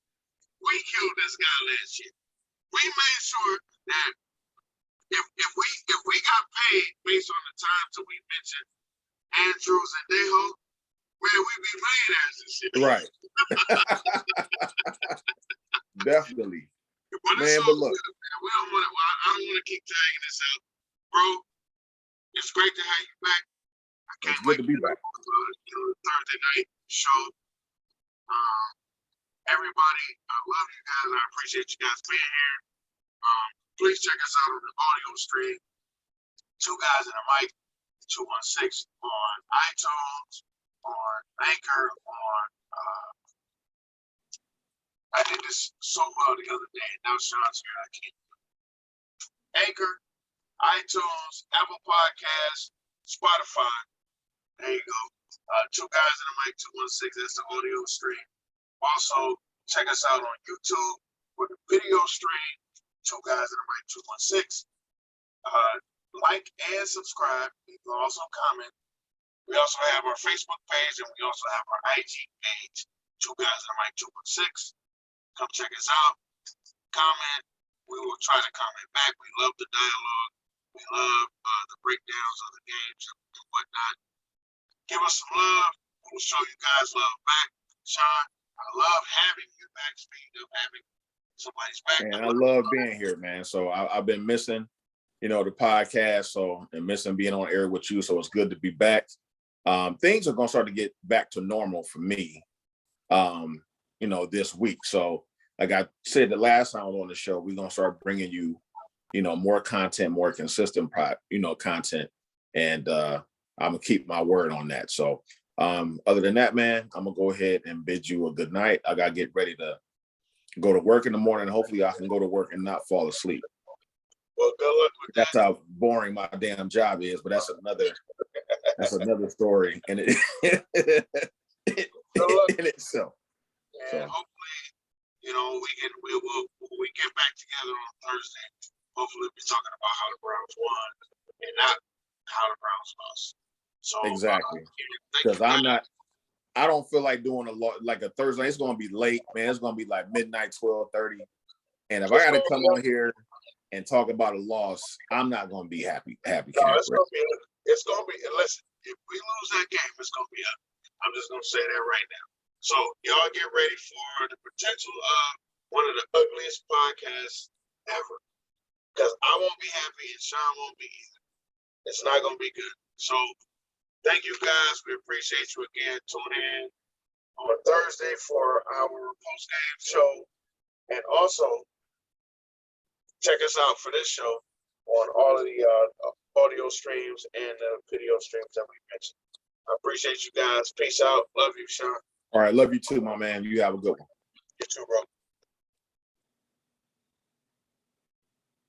We killed this guy last year. We made sure that if we got paid based on the times that we mentioned Andrews and Dejo, we Man, we be millionaires and shit. Right. Definitely. Man, but look. I don't want to keep dragging this out. Bro, it's great to have you back. I can't wait to be back. Thursday night show. Everybody, I love you guys. I appreciate you guys being here. Please check us out on the audio stream. Two Guys in a Mic, 216 on iTunes, on Anchor, on I did this so well the other day. Now Sean's here. I can't. Anchor, iTunes, Apple Podcasts, Spotify. There you go. Two Guys in a Mic 216. That's the audio stream. Also, check us out on YouTube with the video stream. Two Guys in a Mic 216. Like and subscribe. You can also comment. We also have our Facebook page and we also have our IG page. Two Guys in a Mic 216. Come check us out. Comment. We will try to comment back. We love the dialogue. We love the breakdowns of the games and whatnot. Give us some love. We'll show you guys love back. Sean, I love having you back. Speaking of having somebody's back. Man, I love being here, man. So I've been missing, the podcast, and missing being on air with you. So it's good to be back. Things are going to start to get back to normal for me, this week. So like I said the last time I was on the show, we're going to start bringing you, more content, more consistent, content. And I'm going to keep my word on that. So other than that, man, I'm going to go ahead and bid you a good night. I got to get ready to go to work in the morning. Hopefully I can go to work and not fall asleep. Well, good luck with that. That's how boring my damn job is, but that's another story in itself. And hopefully, we get back together on Thursday. Hopefully we'll be talking about how the Browns won and not how the Browns lost. So exactly. Because I don't feel like doing like a Thursday. It's gonna be late, man. It's gonna be like midnight, 12:30. And if I gotta come on here and talk about a loss, I'm not gonna be happy. No, it's gonna be. Listen, if we lose that game, it's gonna be up. I'm just gonna say that right now. So y'all get ready for the potential of one of the ugliest podcasts ever. Because I won't be happy and Sean won't be either. It's not gonna be good. So thank you guys. We appreciate you again tuning in on Thursday for our post-game show. And also check us out for this show on all of the audio streams and the video streams that we mentioned. I appreciate you guys. Peace out. Love you, Sean. All right. Love you too, my man. You have a good one. You too, bro.